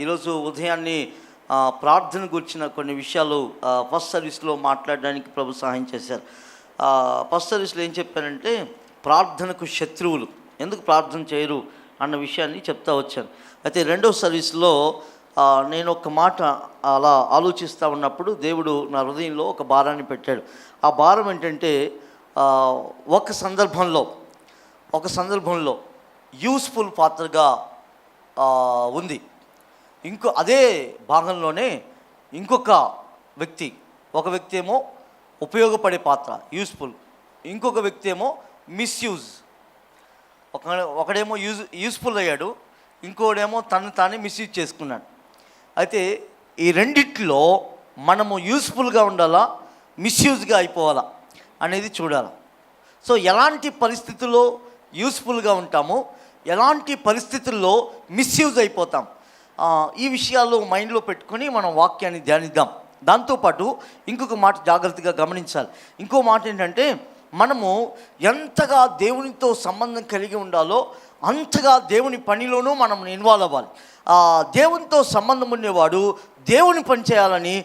ఈరోజు ఉదయాన్నే ప్రార్థన గురించిన కొన్ని విషయాలు ఫస్ట్ సర్వీస్లో మాట్లాడడానికి ప్రభు సహాయం చేశారు. ఫస్ట్ సర్వీస్లో ఏం చెప్పారంటే ప్రార్థనకు శత్రువులు ఎందుకు ప్రార్థన చేయరు అన్న విషయాన్ని చెప్తా వచ్చాను. అయితే రెండో సర్వీస్లో నేను ఒక మాట అలా ఆలోచిస్తూ ఉన్నప్పుడు దేవుడు నా హృదయంలో ఒక భారాన్ని పెట్టాడు. ఆ భారం ఏంటంటే ఒక సందర్భంలో యూస్ఫుల్ పాత్రగా ఉంది. అదే భాగంలోనే ఒక వ్యక్తి ఏమో ఉపయోగపడే పాత్ర యూస్ఫుల్, ఇంకొక వ్యక్తి ఏమో మిస్యూజ్. ఒకడేమో యూస్ఫుల్ అయ్యాడు, ఇంకోడేమో తాను మిస్యూజ్ చేసుకున్నాడు. అయితే ఈ రెండిట్లో మనము యూస్ఫుల్గా ఉండాలా, మిస్యూజ్గా అయిపోవాలా అనేది చూడాలి. సో ఎలాంటి పరిస్థితుల్లో యూస్ఫుల్గా ఉంటాము, ఎలాంటి పరిస్థితుల్లో మిస్యూజ్ అయిపోతాం, ఈ విషయాలు మైండ్లో పెట్టుకొని మనం వాక్యాన్ని ధ్యానిద్దాం. దాంతోపాటు ఇంకొక మాట జాగ్రత్తగా గమనించాలి. ఇంకో మాట ఏంటంటే మనము ఎంతగా దేవునితో సంబంధం కలిగి ఉండాలో అంతగా దేవుని పనిలోనూ మనం ఇన్వాల్వ్ అవ్వాలి. దేవునితో సంబంధం ఉండేవాడు దేవుని పని చేయాలని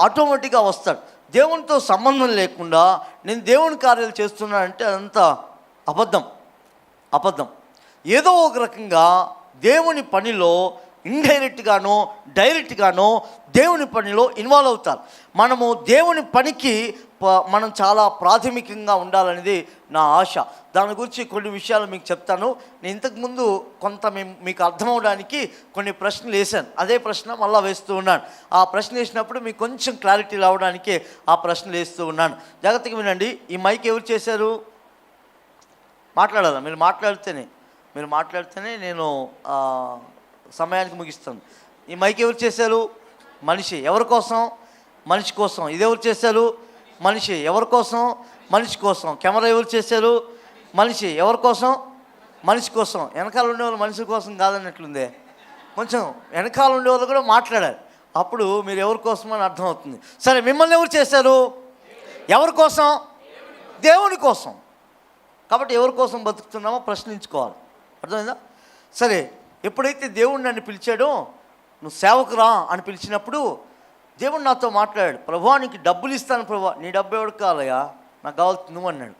ఆటోమేటిక్గా వస్తాడు. దేవునితో సంబంధం లేకుండా నేను దేవుని కార్యాలు చేస్తున్నానంటే అదంతా అబద్ధం. ఏదో ఒక రకంగా దేవుని పనిలో ఇండైరెక్ట్గానో డైరెక్ట్గానో దేవుని పనిలో ఇన్వాల్వ్ అవుతారు. మనము దేవుని పనికి మనం చాలా ప్రాథమికంగా ఉండాలనేది నా ఆశ. దాని గురించి కొన్ని విషయాలు మీకు చెప్తాను. నేను ఇంతకుముందు కొంత మీకు అర్థమవడానికి కొన్ని ప్రశ్నలు వేశాను. అదే ప్రశ్న మళ్ళీ వేస్తూ ఉన్నాను. ఆ ప్రశ్న వేసినప్పుడు మీకు కొంచెం క్లారిటీ రావడానికి ఆ ప్రశ్నలు వేస్తూ ఉన్నాను. జాగ్రత్తగా వినండి. ఈ మైక్ ఎవరు చేశారు? మాట్లాడాలా? మీరు మాట్లాడితేనే నేను సమయానికి ముగిస్తాను. ఈ మైక్ ఎవరు చేశారు? మనిషి. ఎవరి కోసం? మనిషి కోసం. ఇది ఎవరు చేశారు? మనిషి. ఎవరి కోసం? మనిషి కోసం. కెమెరా ఎవరు చేశారు? మనిషి. ఎవరి కోసం? మనిషి కోసం. వెనకాల ఉండేవాళ్ళు మనిషి కోసం కాదన్నట్లుందే. కొంచెం వెనకాల ఉండేవాళ్ళు కూడా మాట్లాడారు. అప్పుడు మీరు ఎవరి కోసం అని అర్థమవుతుంది. సరే, మిమ్మల్ని ఎవరు చేశారు? ఎవరి కోసం? దేవుని కోసం. కాబట్టి ఎవరి కోసం బతుకుతున్నామో ప్రశ్నించుకోవాలి. అర్థమైందా? సరే, ఎప్పుడైతే దేవుడు నన్ను పిలిచాడో, నువ్వు సేవకురా అని పిలిచినప్పుడు దేవుడు నాతో మాట్లాడాడు. ప్రభువా, నీకు డబ్బులు ఇస్తాను ప్రభువా. నీ డబ్బు ఎవరికి కావాలయ్యా, నాకు కావాల్సి నువ్వు అన్నాడు.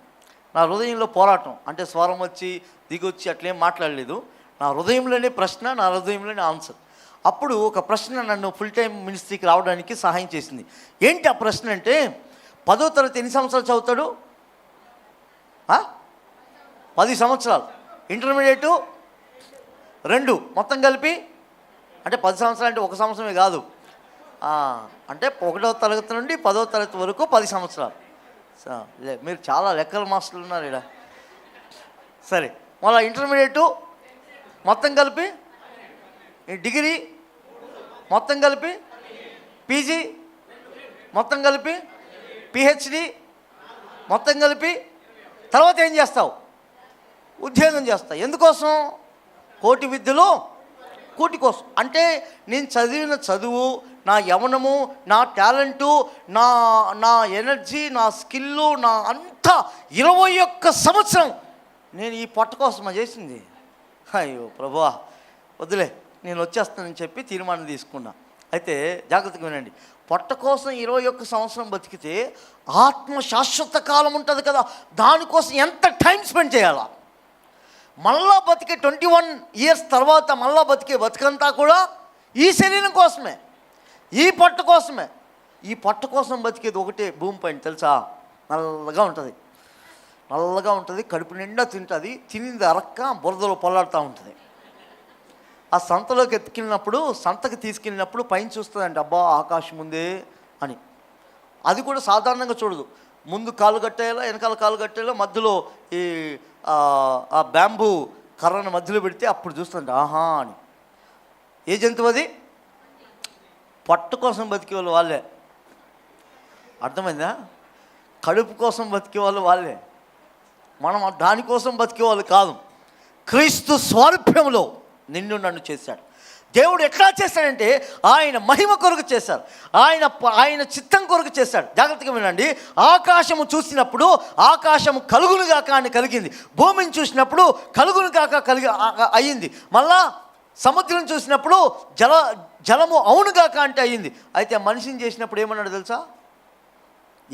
నా హృదయంలో పోరాటం, అంటే స్వరం వచ్చి దిగొచ్చి అట్లేం మాట్లాడలేదు. నా హృదయంలోనే ప్రశ్న, నా హృదయంలోనే ఆన్సర్. అప్పుడు ఒక ప్రశ్న నన్ను ఫుల్ టైం మినిస్ట్రీకి రావడానికి సహాయం చేసింది. ఏంటి ఆ ప్రశ్న అంటే, 10వ తరగతి ఎన్ని సంవత్సరాలు చదువుతాడు? 10 సంవత్సరాలు. ఇంటర్మీడియట్ 2, మొత్తం కలిపి అంటే 10 సంవత్సరాలు. అంటే ఒక సంవత్సరమే కాదు, అంటే 1వ తరగతి నుండి 10వ తరగతి వరకు 10 సంవత్సరాలు. మీరు చాలా లెక్కల మాస్టర్లు ఉన్నారు ఇక్కడ. సరే, మళ్ళీ ఇంటర్మీడియట్ మొత్తం కలిపి, డిగ్రీ మొత్తం కలిపి, పీజీ మొత్తం కలిపి, పిహెచ్డి మొత్తం కలిపి, తర్వాత ఏం చేస్తావు? ఉద్యోగం చేస్తావు. ఎందుకోసం? కోటి విద్యలో కూటి కోసం. అంటే నేను చదివిన చదువు, నా యవనము, నా టాలెంటు, నా ఎనర్జీ, నా స్కిల్లు, నా అంతా 21 సంవత్సరం నేను ఈ పొట్ట కోసం చేసింది. అయ్యో ప్రభువా, వద్దులే, నేను వచ్చేస్తానని చెప్పి తీర్మానం తీసుకున్నా. అయితే జాగ్రత్తగా వినండి. పొట్ట కోసం 21 సంవత్సరం బతికితే ఆత్మ శాశ్వత కాలం ఉంటుంది కదా, దానికోసం ఎంత టైం స్పెండ్ చేయాలా? మళ్ళా బతికే 21 ఇయర్స్ తర్వాత మళ్ళా బతికంతా కూడా ఈ శరీరం కోసమే, ఈ పొట్ట కోసమే. ఈ పొట్ట కోసం బతికేది ఒకటే భూమి పైన, తెలుసా? నల్లగా ఉంటుంది, కడుపు నిండా తింటుంది, తినింది అరక్క బురదలో పొల్లాడుతూ ఉంటుంది. ఆ సంతకి తీసుకెళ్ళినప్పుడు పైన చూస్తుందండి, అబ్బా ఆకాశం ఉందే అని. అది కూడా సాధారణంగా చూడదు. ముందు కాలు కట్టేలా, వెనకాల కాలు కట్టేలా, మధ్యలో ఈ ఆ బ్యాంబూ కర్రను మధ్యలో పెడితే అప్పుడు చూస్తుంది, ఆహా అని. ఏ జంతువు అది? పొట్ట కోసం బతికే వాళ్ళు వాళ్ళే. అర్థమైందా? కడుపు కోసం బతికే వాళ్ళు వాళ్ళే. మనం దానికోసం బతికే వాళ్ళు కాదు. క్రీస్తు స్వారూప్యంలో నిన్ను నన్ను చేశాడు. దేవుడు ఎట్లా చేశాడంటే ఆయన మహిమ కొరకు చేశారు, ఆయన చిత్తం కొరకు చేశాడు. జాగ్రత్తగా వినండి. ఆకాశము చూసినప్పుడు ఆకాశము కలుగునుగాక అని కలిగింది, భూమిని చూసినప్పుడు కలుగునుగాక అయ్యింది. మళ్ళా సముద్రం చూసినప్పుడు జలము అవునుగాక అంటే అయ్యింది. అయితే మనిషిని చేసినప్పుడు ఏమన్నాడు తెలుసా?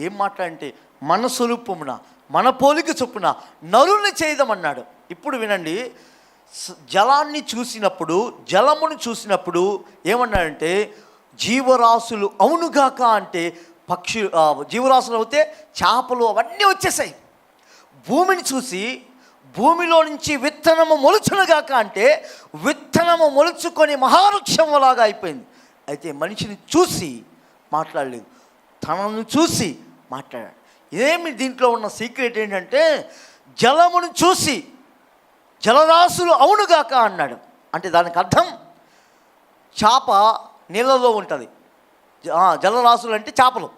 ఏం మాట్లాడంటే మన స్వరూపమున మన పోలిక చొప్పున నరుని చేయదమన్నాడు. ఇప్పుడు వినండి, జలమును చూసినప్పుడు ఏమన్నాడంటే జీవరాశులు అవునుగాక అంటే జీవరాశులు అవుతే చేపలు అవన్నీ వచ్చేసాయి. భూమిని చూసి భూమిలో నుంచి విత్తనము మొలుచునుగాక అంటే విత్తనము మొలుచుకొని మహావృక్షంలాగా అయిపోయింది. అయితే మనిషిని చూసి మాట్లాడలేదు, తనను చూసి మాట్లాడాడు. ఏమి దీంట్లో ఉన్న సీక్రెట్ ఏంటంటే జలమును చూసి జలరాశులు అవునుగాక అన్నాడు. అంటే దానికి అర్థం చేప నీళ్ళలో ఉంటుంది. జలరాశులు అంటే చేపలు.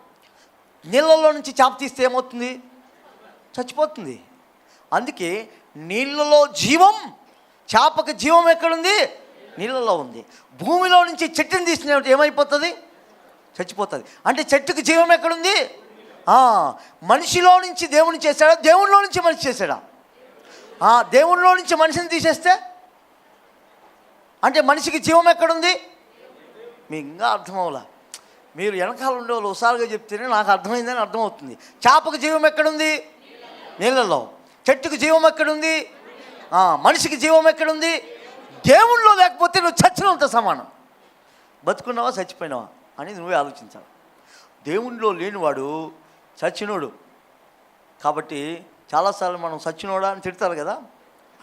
నీళ్ళలో నుంచి చేప తీస్తే ఏమవుతుంది? చచ్చిపోతుంది. అందుకే నీళ్ళలో జీవం, చేపకు జీవం ఎక్కడుంది? నీళ్ళలో ఉంది. భూమిలో నుంచి చెట్టుని తీసిన ఏమైపోతుంది? చచ్చిపోతుంది. అంటే చెట్టుకు జీవం ఎక్కడుంది? మనిషిలో నుంచి దేవుని చేశాడా? దేవునిలో నుంచి మనిషి చేశాడా? దేవునిలో నుంచి మనిషిని తీసేస్తే అంటే మనిషికి జీవం ఎక్కడుంది? మీకు ఇంకా అర్థం అవ్వలా. మీరు వెనకాల ఉండే వాళ్ళు ఒకసారిగా చెప్తేనే నాకు అర్థమైందని అర్థమవుతుంది. చేపకు జీవం ఎక్కడుంది? నీళ్ళలో. చెట్టుకు జీవం ఎక్కడుంది? మనిషికి జీవం ఎక్కడుంది? దేవుణ్ణిలో లేకపోతే నువ్వు చచ్చినంత సమానం. బతుకున్నావా చచ్చిపోయినావా అనేది నువ్వే ఆలోచించాలి. దేవుణ్ణిలో లేనివాడు చచ్చినోడు. కాబట్టి చాలాసార్లు మనం చచ్చినోడా అని తిడతారు కదా,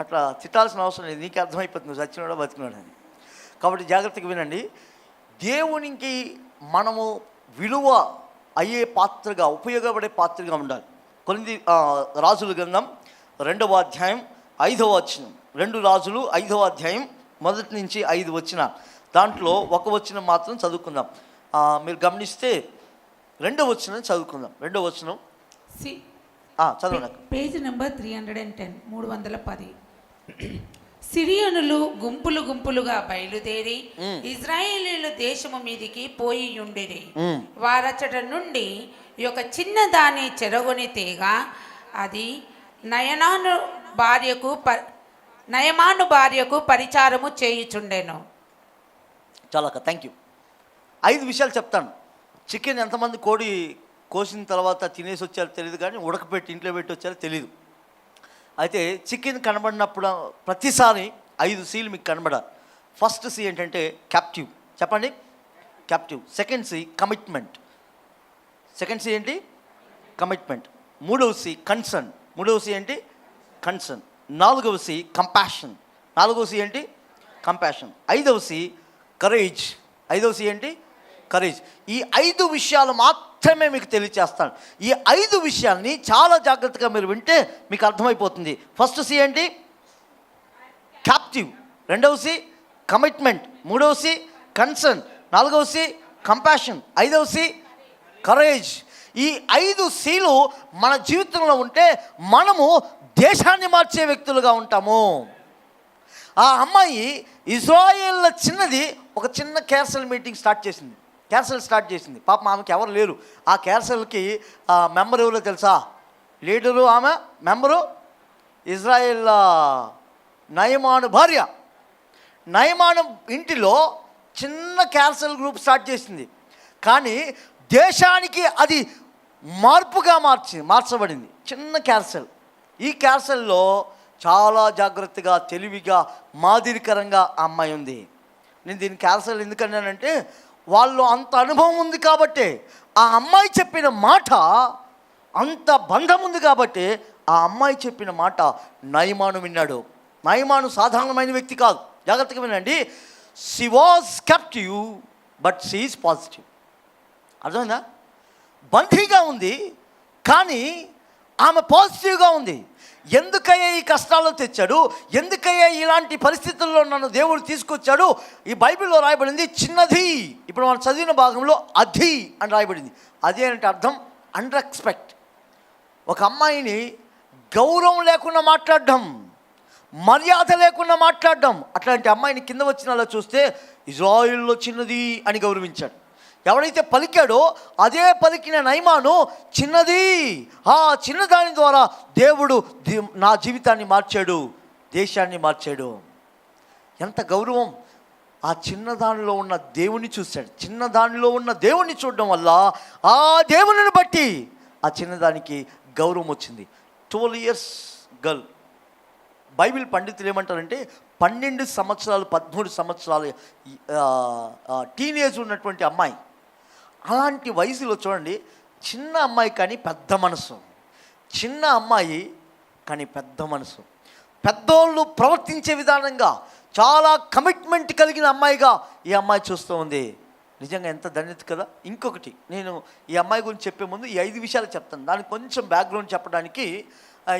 అట్లా తిట్టాల్సిన అవసరం లేదు. నీకే అర్థమైపోతుంది నువ్వు చచ్చినోడా బతికినోడా అని. కాబట్టి జాగ్రత్తగా వినండి. దేవునికి మనము విలువ అయ్యే పాత్రగా, ఉపయోగపడే పాత్రగా ఉండాలి. కొరింథీ రాజుల గ్రంథం 2వ అధ్యాయం 5వ వచనం. 2 రాజులు 5వ అధ్యాయం 1 నుంచి 5 వచ్చిన దాంట్లో ఒక వచనం మాత్రం చదువుకుందాం. మీరు గమనిస్తే 2వ వచనం చదువుకుందాం. 2వ వచనం చదవండి. Page number 310, 310. సిరియనులు గుంపులు గుంపులుగా బయలుదేరి ఇజ్రాయేలీల దేశము మీదికి పోయి ఉండేది. వారచట నుండి ఒక చిన్న దాని చెరగొని తేగ అది నయమాను భార్యకు పరిచారము చేయుచుండెను. చాలా థ్యాంక్ యూ. 5 విషయాలు చెప్తాను. చికెన్ ఎంతమంది కోడి కోసిన తర్వాత తినేసి వచ్చారో తెలియదు, కానీ ఉడకపెట్టి ఇంట్లో పెట్టి వచ్చారో తెలియదు. అయితే చికెన్ కనబడినప్పుడు ప్రతిసారి 5 సీలు మీకు కనబడాలి. ఫస్ట్ సి ఏంటంటే క్యాప్టివ్. చెప్పండి, captive. Second C commitment. Second C ఏంటి? కమిట్మెంట్. 3వ సి కన్సర్న్. 3వ సి ఏంటి? కన్సర్న్. 4వ సి కంపాషన్. 4వ సి ఏంటి? కంపాషన్. 5వ సి కరేజ్. 5వ సి ఏంటి? కరేజ్. ఈ 5 విషయాలు మాత్రమే మీకు తెలియచేస్తాను. ఈ 5 విషయాల్ని చాలా జాగ్రత్తగా మీరు వింటే మీకు అర్థమైపోతుంది. ఫస్ట్ సి ఏంటి? క్యాప్టివ్. 2వ సి కమిట్మెంట్. 3వ సి కన్సర్న్. 4వ సి కంపాషన్. 5వ సి కరేజ్. ఈ 5 సీలు మన జీవితంలో ఉంటే మనము దేశాన్ని మార్చే వ్యక్తులుగా ఉంటాము. ఆ అమ్మాయి ఇజ్రాయేల్ చిన్నది ఒక చిన్న క్యాన్సల్ మీటింగ్ స్టార్ట్ చేసింది. పాపం ఆమెకి ఎవరు లేరు. ఆ క్యాన్సల్కి మెంబర్ ఎవరో తెలుసా? లీడరు ఆమె, మెంబరు ఇజ్రాయేల్ నయమాను భార్య. నయమాను ఇంటిలో చిన్న క్యాన్సల్ గ్రూప్ స్టార్ట్ చేసింది. కానీ దేశానికి అది మార్పుగా మార్చబడింది. చిన్న క్యాన్సల్. ఈ క్యాన్సల్లో చాలా జాగ్రత్తగా, తెలివిగా, మాదిరికరంగా ఆ అమ్మాయి ఉంది. నేను దీన్ని క్యాన్సల్ ఎందుకన్నానంటే వాళ్ళు అంత అనుభవం ఉంది కాబట్టి, ఆ అమ్మాయి చెప్పిన మాట అంత బంధం ఉంది కాబట్టి ఆ అమ్మాయి చెప్పిన మాట నయమాను విన్నాడు. నయమాను సాధారణమైన వ్యక్తి కాదు. జాగ్రత్తగా వినండి. She was captive but she is positive. అర్థమైందా? బందీగా ఉంది కానీ ఆమె పాజిటివ్గా ఉంది. ఎందుకయ్యా ఈ కష్టాల్లో తెచ్చాడు? ఎందుకయ్యా ఇలాంటి పరిస్థితుల్లో నన్ను దేవుడు తీసుకొచ్చాడు? ఈ బైబిల్లో రాయబడింది చిన్నది. ఇప్పుడు మనం చదివిన భాగంలో అధి అని రాయబడింది. అది అంటే అర్థం అన్రెస్పెక్ట్. ఒక అమ్మాయిని గౌరవం లేకుండా మాట్లాడడం, మర్యాద లేకుండా మాట్లాడడం. అట్లాంటి అమ్మాయిని కింద వచ్చిన అలా చూస్తే ఇజ్రాయిల్లో చిన్నది అని గౌరవించాడు. ఎవడైతే పలికాడో అదే పలికిన నయమాను చిన్నది. ఆ చిన్నదాని ద్వారా దేవుడు నా జీవితాన్ని మార్చాడు, దేశాన్ని మార్చాడు. ఎంత గౌరవం! ఆ చిన్నదానిలో ఉన్న దేవుని చూశాడు. చిన్నదానిలో ఉన్న దేవుణ్ణి చూడడం వల్ల ఆ దేవుని బట్టి ఆ చిన్నదానికి గౌరవం వచ్చింది. 12 years గర్ల్. బైబిల్ పండితులు ఏమంటారంటే 12 సంవత్సరాలు 13 సంవత్సరాలు టీనేజ్ ఉన్నటువంటి అమ్మాయి. అలాంటి వయసులో చూడండి, చిన్న అమ్మాయి కానీ పెద్ద మనసు, చిన్న అమ్మాయి కానీ పెద్ద మనసు, పెద్దోళ్ళు ప్రవర్తించే విధానంగా చాలా కమిట్మెంట్ కలిగిన అమ్మాయిగా ఈ అమ్మాయి చూస్తూ ఉంది. నిజంగా ఎంత ధన్యత కదా. ఇంకొకటి, నేను ఈ అమ్మాయి గురించి చెప్పే ముందు ఈ 5 విషయాలు చెప్తాను. దానికి కొంచెం బ్యాక్గ్రౌండ్ చెప్పడానికి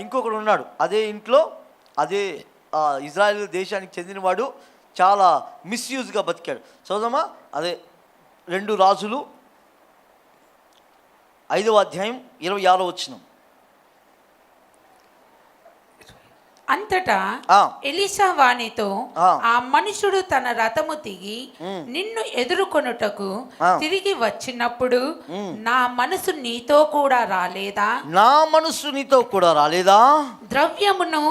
ఇంకొకడు ఉన్నాడు అదే ఇంట్లో, అదే ఇజ్రాయెల్ దేశానికి చెందినవాడు, చాలా మిస్యూజ్గా బతికాడు. చదువుదామా? అదే 2 రాజులు 5వ అధ్యాయం 26వ వచనం. అంతటా ఎలీషా వానితో, ఆ మనుషుడు తన రథము దిగి నిన్ను ఎదుర్కొనుటకు తిరిగి వచ్చినప్పుడు నా మనసు నీతో కూడా రాలేదా? నా మనసు నీతో కూడా రాలేదా? ద్రవ్యమును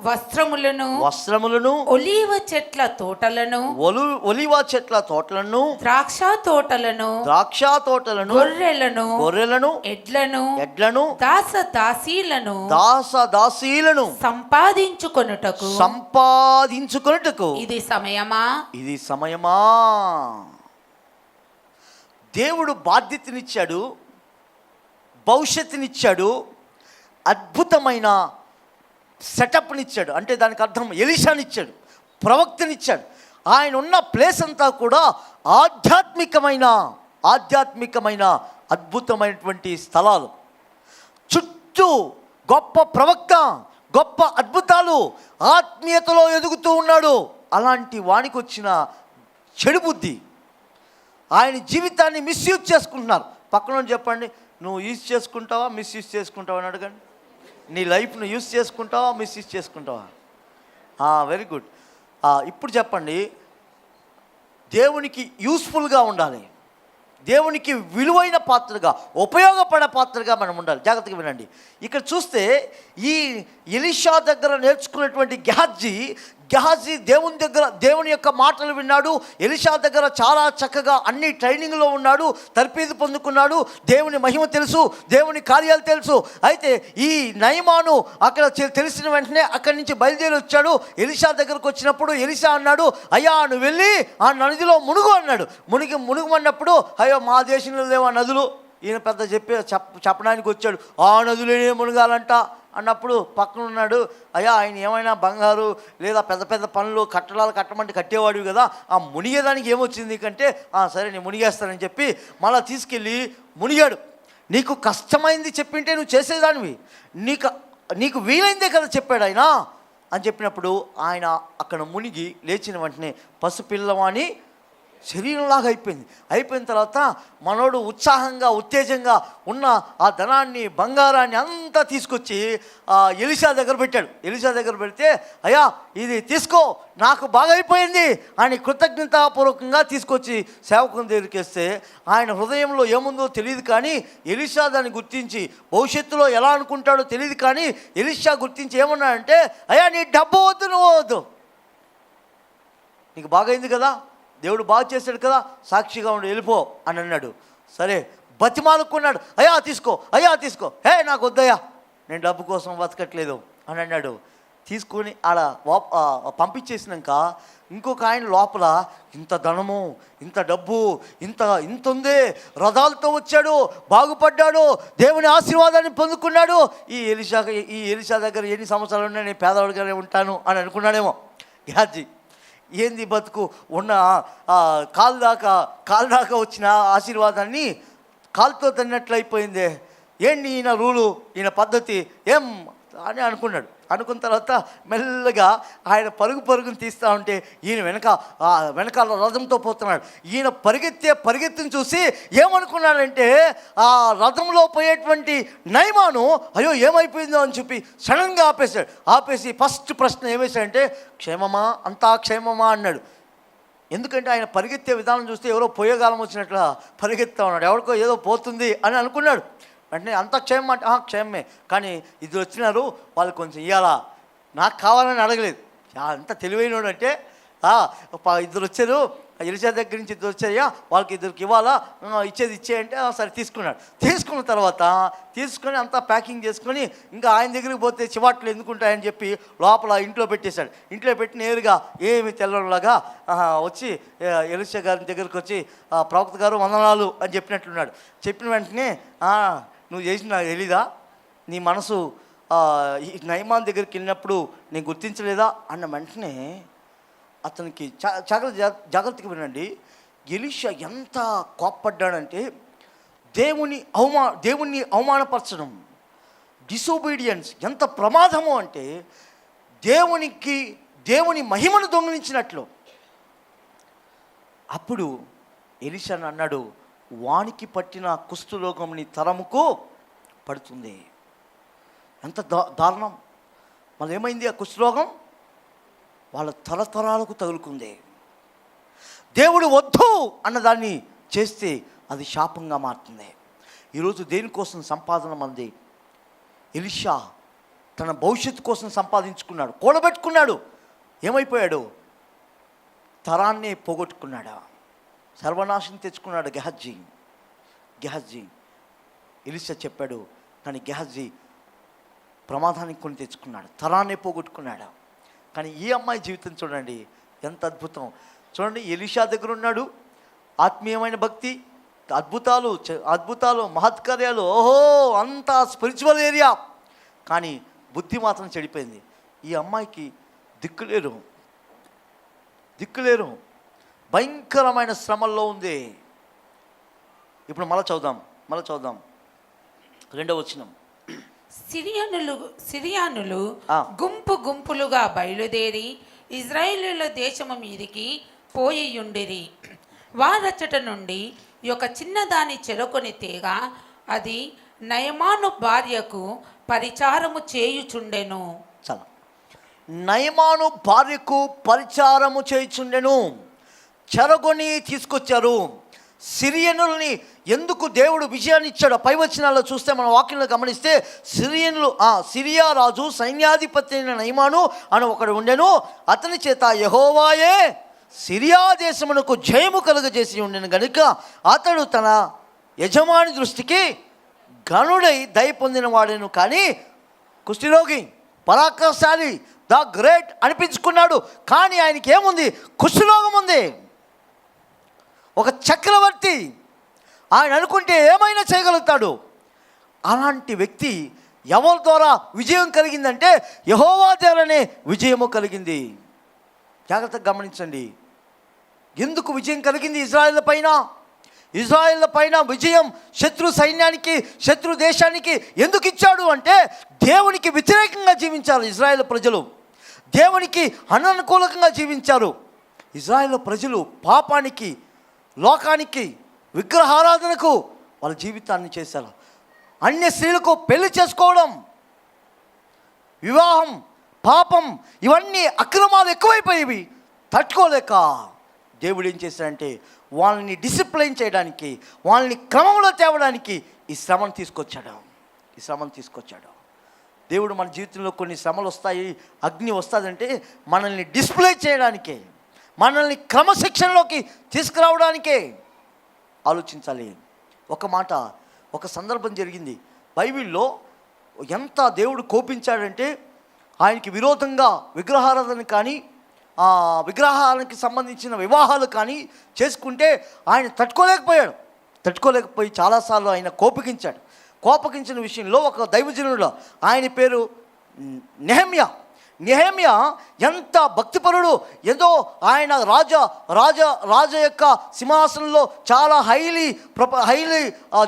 వస్త్రములను ఒలీవ చెట్ల తోటలను ద్రాక్ష తోటలను గొర్రెలను ఎడ్లను దాసీలను సంపాదించుకొనుటకు ఇది సమయమా? దేవుడు బాధ్యతనిచ్చాడు, భవిష్యత్తునిచ్చాడు, అద్భుతమైన సెటప్నిచ్చాడు. అంటే దానికి అర్థం ఎలీషానిచ్చాడు, ప్రవక్తనిచ్చాడు. ఆయన ఉన్న ప్లేస్ అంతా కూడా ఆధ్యాత్మికమైన అద్భుతమైనటువంటి స్థలాలు. చుట్టూ గొప్ప ప్రవక్త, గొప్ప అద్భుతాలు, ఆత్మీయతలో ఎదుగుతూ ఉన్నాడు. అలాంటి వానికి వచ్చిన చెడు బుద్ధి, ఆయన జీవితాన్ని మిస్యూజ్ చేసుకుంటున్నారు. పక్కన చెప్పండి, నువ్వు యూజ్ చేసుకుంటావా మిస్యూజ్ చేసుకుంటావా అని అడగండి. నీ లైఫ్ను యూజ్ చేసుకుంటావా మిస్యూజ్ చేసుకుంటావా? Very good. ఇప్పుడు చెప్పండి, దేవునికి యూస్ఫుల్గా ఉండాలి, దేవునికి విలువైన పాత్రగా, ఉపయోగపడే పాత్రగా మనం ఉండాలి. జాగ్రత్తగా వినండి. ఇక్కడ చూస్తే ఈ ఎలీషా దగ్గర నేర్చుకున్నటువంటి గెహాజీ దేవుని యొక్క మాటలు విన్నాడు. ఎలీషా దగ్గర చాలా చక్కగా అన్ని ట్రైనింగ్లో ఉన్నాడు, తర్ఫీదు పొందుకున్నాడు, దేవుని మహిమ తెలుసు, దేవుని కార్యాలు తెలుసు. అయితే ఈ నయమాను అక్కడ తెలిసిన వెంటనే అక్కడి నుంచి బయలుదేరి వచ్చాడు. ఎలీషా దగ్గరకు వచ్చినప్పుడు ఎలీషా అన్నాడు, అయ్యా నువ్వు వెళ్ళి ఆ నదిలో మునుగు అన్నాడు. మునుగుమన్నప్పుడు, అయ్యో మా దేశంలో లేవా నదులు, ఈయన పెద్ద చెప్పడానికి వచ్చాడు. ఆ నదులేనే మునగాలంట అన్నప్పుడు పక్కన ఉన్నాడు, అయ్యా ఆయన ఏమైనా బంగారు లేదా పెద్ద పెద్ద పనులు కట్టడాలు కట్టమంటే కట్టేవాడివి కదా, ఆ మునిగేదానికి ఏమొచ్చింది కంటే, సరే నేను మునిగేస్తానని చెప్పి మళ్ళీ తీసుకెళ్ళి మునిగాడు. నీకు కష్టమైంది చెప్పింటే నువ్వు చేసేదానివి, నీకు వీలైందే కదా చెప్పాడు ఆయన అని చెప్పినప్పుడు, ఆయన అక్కడ మునిగి లేచిన వెంటనే పసిపిల్లవాని శరీరంలాగా అయిపోయిన తర్వాత మనోడు ఉత్సాహంగా ఉత్తేజంగా ఉన్న ఆ ధనాన్ని బంగారాన్ని అంతా తీసుకొచ్చి ఎలీషా దగ్గర పెట్టాడు. ఎలీషా దగ్గర పెడితే, అయ్యా ఇది తీసుకో నాకు బాగా అయిపోయింది అని కృతజ్ఞతాపూర్వకంగా తీసుకొచ్చి సేవకుని దగ్గరికి వేస్తే, ఆయన హృదయంలో ఏముందో తెలియదు కానీ ఎలీషా దాన్ని గుర్తించి, భవిష్యత్తులో ఎలా అనుకుంటాడో తెలియదు కానీ ఎలీషా గుర్తించి ఏమన్నాడంటే, అయ్యా నీ డబ్బు వద్దు, నువ్వు వద్దు, నీకు బాగైంది కదా, దేవుడు బాగా చేశాడు కదా, సాక్షిగా ఉండి వెళ్ళిపో అని అన్నాడు. సరే బతిమాలుకున్నాడు, అయ్యా తీసుకో, హే నాకు వద్దయ్యా, నేను డబ్బు కోసం బతకట్లేదు అని అన్నాడు. తీసుకొని ఆడ పంపించేసినాక ఇంకొక ఆయన లోపల, ఇంత ధనము, ఇంత డబ్బు, ఇంత ఉందే, రథాలతో వచ్చాడు, బాగుపడ్డాడు, దేవుని ఆశీర్వాదాన్ని పొందుకున్నాడు, ఈ ఎలీషా దగ్గర ఎన్ని సంవత్సరాలు ఉన్నా నేను పేదవాడిగానే ఉంటాను అని అనుకున్నాడేమో గెహాజీ. ఏంది బతుకు, ఉన్న కాలు దాకా వచ్చిన ఆశీర్వాదాన్ని కాలుతో తిన్నట్లు అయిపోయిందే, ఏంటి ఈయన రూలు, ఈయన పద్ధతి ఏం అని అనుకున్నాడు. అనుకున్న తర్వాత మెల్లగా ఆయన పరుగుని తీస్తూ ఉంటే ఈయన వెనకాల రథంతో పోతున్నాడు. ఈయన పరిగెత్తుని చూసి ఏమనుకున్నాడంటే, ఆ రథంలో పోయేటువంటి నయమాను అయ్యో ఏమైపోయిందో అని చెప్పి సడన్గా ఆపేసి ఫస్ట్ ప్రశ్న ఏమేశాడంటే, క్షేమమా, అంతా క్షేమమా అన్నాడు. ఎందుకంటే ఆయన పరిగెత్తే విధానం చూస్తే ఎవరో పోయేకాలం వచ్చినట్లా పరిగెత్తా ఉన్నాడు, ఎవరికో ఏదో పోతుంది అని అనుకున్నాడు. వెంటనే అంత క్షేమం అంటే క్షేమమే, కానీ ఇది వచ్చినారు వాళ్ళు కొంచెం ఇవ్వాలా, నాకు కావాలని అడగలేదు. అంత తెలివైనడు అంటే ఇద్దరు వచ్చారు, ఎలిషా దగ్గర నుంచి ఇద్దరు వచ్చాయా, వాళ్ళకి ఇద్దరికి ఇవ్వాలా, ఇచ్చేది ఇచ్చేయంటే సరే తీసుకున్నాడు. తీసుకున్న తర్వాత తీసుకొని అంతా ప్యాకింగ్ చేసుకొని ఇంకా ఆయన దగ్గరికి పోతే చివాట్లు ఎందుకుంటాయని చెప్పి లోపల ఇంట్లో పెట్టేశాడు. ఇంట్లో పెట్టి నేరుగా ఏమి తెల్లలాగా వచ్చి ఎలిషా గారి దగ్గరికి వచ్చి ప్రవక్త గారు వందనాలు అని చెప్పినట్లున్నాడు. చెప్పిన వెంటనే నువ్వు చేసిన నాకు తెలీదా, నీ మనసు ఈ నయమాన్ దగ్గరికి వెళ్ళినప్పుడు నేను గుర్తించలేదా అన్న వెంటనే అతనికి జాగ్రత్తగా వినండి. ఎలీషా ఎంత కోప్పడ్డాడంటే దేవుణ్ణి అవమానపరచడం, డిసోబీడియన్స్ ఎంత ప్రమాదము అంటే దేవుని మహిమను దొంగిలించినట్లు. అప్పుడు ఎలీషా అన్నాడు, వానికి పట్టిన కుష్ఠరోగం నీ తరముకు పడుతుంది. ఎంత దారుణం. మళ్ళీ ఏమైంది? ఆ కుష్ఠరోగం వాళ్ళ తరతరాలకు తగులుకుంది. దేవుడు వద్దు అన్నదాన్ని చేస్తే అది శాపంగా మారుతుంది. ఈరోజు దేనికోసం సంపాదన మంది? ఎలీషా తన భవిష్యత్తు కోసం సంపాదించుకున్నాడు, కూడబెట్టుకున్నాడు. ఏమైపోయాడు? తరాన్నే పోగొట్టుకున్నాడు, సర్వనాశనం తెచ్చుకున్నాడు. గెహజీ ఎలీషా చెప్పాడు, కానీ గెహజీ ప్రమాదానికి కొని తెచ్చుకున్నాడు, తరాన్నే పోగొట్టుకున్నాడు. కానీ ఈ అమ్మాయి జీవితం చూడండి ఎంత అద్భుతం. చూడండి, ఎలీషా దగ్గర ఉన్నాడు, ఆత్మీయమైన భక్తి, అద్భుతాలు మహత్కార్యాలు, ఓహో అంతా స్పిరిచువల్ ఏరియా. కానీ బుద్ధి మాత్రం చెడిపోయింది. ఈ అమ్మాయికి దిక్కులేరు, భయంకరమైన శ్రమల్లో ఉంది. ఇప్పుడు మళ్ళీ చదువుదాం 2వ వచనం. సిరియానులు గుంపులుగా బయలుదేరి ఇజ్రాయేలీయుల దేశము మీదికి పోయియుండిరి. వారచ్చట నుండి ఒక చిన్నదాని చెరకొని తేగ, అది నయమాను భార్యకు పరిచారము చేయుచుండెను. చాలా నయమాను భార్యకు పరిచారము చేయుచుండెను. చెరగొని తీసుకొచ్చారు. సిరియనుల్ని ఎందుకు దేవుడు విజయాన్ని ఇచ్చాడో పై వచనాల్లో చూస్తే మన వాక్యంలో గమనిస్తే, సిరియా రాజు సైన్యాధిపతి అయిన నయమాను అని ఒకడు ఉండెను. అతని చేత యెహోవాయే సిరియా దేశమునకు జయము కలుగజేసి ఉండెను గనుక అతడు తన యజమాని దృష్టికి గనుడై దయ పొందిన వాడేను. కానీ కుష్ఠరోగి, పరాక్రమశాలి, ద గ్రేట్ అనిపించుకున్నాడు. కానీ ఆయనకి ఏముంది? కుష్ఠరోగం ఉంది. ఒక చక్రవర్తి, ఆయన అనుకుంటే ఏమైనా చేయగలుగుతాడు. అలాంటి వ్యక్తి ఎవరి ద్వారా విజయం కలిగిందంటే యెహోవా ద్వారానే విజయము కలిగింది. జాగ్రత్తగా గమనించండి. ఎందుకు విజయం కలిగింది ఇజ్రాయేళ్ల పైన విజయం శత్రు సైన్యానికి, శత్రు దేశానికి ఎందుకు ఇచ్చాడు అంటే, దేవునికి వ్యతిరేకంగా జీవించారు ఇజ్రాయేల్ ప్రజలు, దేవునికి అననుకూలంగా జీవించారు. ఇజ్రాయేల్ ప్రజలు పాపానికి, లోకానికి, విగ్రహారాధనకు వాళ్ళ జీవితాన్ని చేశారు. అన్య స్త్రీలకు పెళ్లి చేసుకోవడం, వివాహం, పాపం, ఇవన్నీ అక్రమాలు ఎక్కువైపోయేవి. తట్టుకోలేక దేవుడు ఏం చేశాడంటే వాళ్ళని డిసిప్లైన్ చేయడానికి, వాళ్ళని క్రమంలో తేవడానికి ఈ శ్రమను తీసుకొచ్చాడు. దేవుడు మన జీవితంలో కొన్ని శ్రమలు వస్తాయి, అగ్ని వస్తుందంటే మనల్ని డిస్ప్లే చేయడానికే, మనల్ని క్రమశిక్షణలోకి తీసుకురావడానికే. ఆలోచించాలి. ఒక సందర్భం జరిగింది బైబిల్లో. ఎంత దేవుడు కోపించాడంటే, ఆయనకి విరోధంగా విగ్రహారాధన కానీ, విగ్రహానికి సంబంధించిన వివాహాలు కానీ చేసుకుంటే ఆయన తట్టుకోలేకపోయి చాలాసార్లు ఆయన కోపగించిన విషయంలో ఒక దైవజనుడు, ఆయన పేరు నెహెమ్యా ఎంత భక్తిపరుడు. ఏదో ఆయన రాజా యొక్క సింహాసనంలో చాలా హైలీ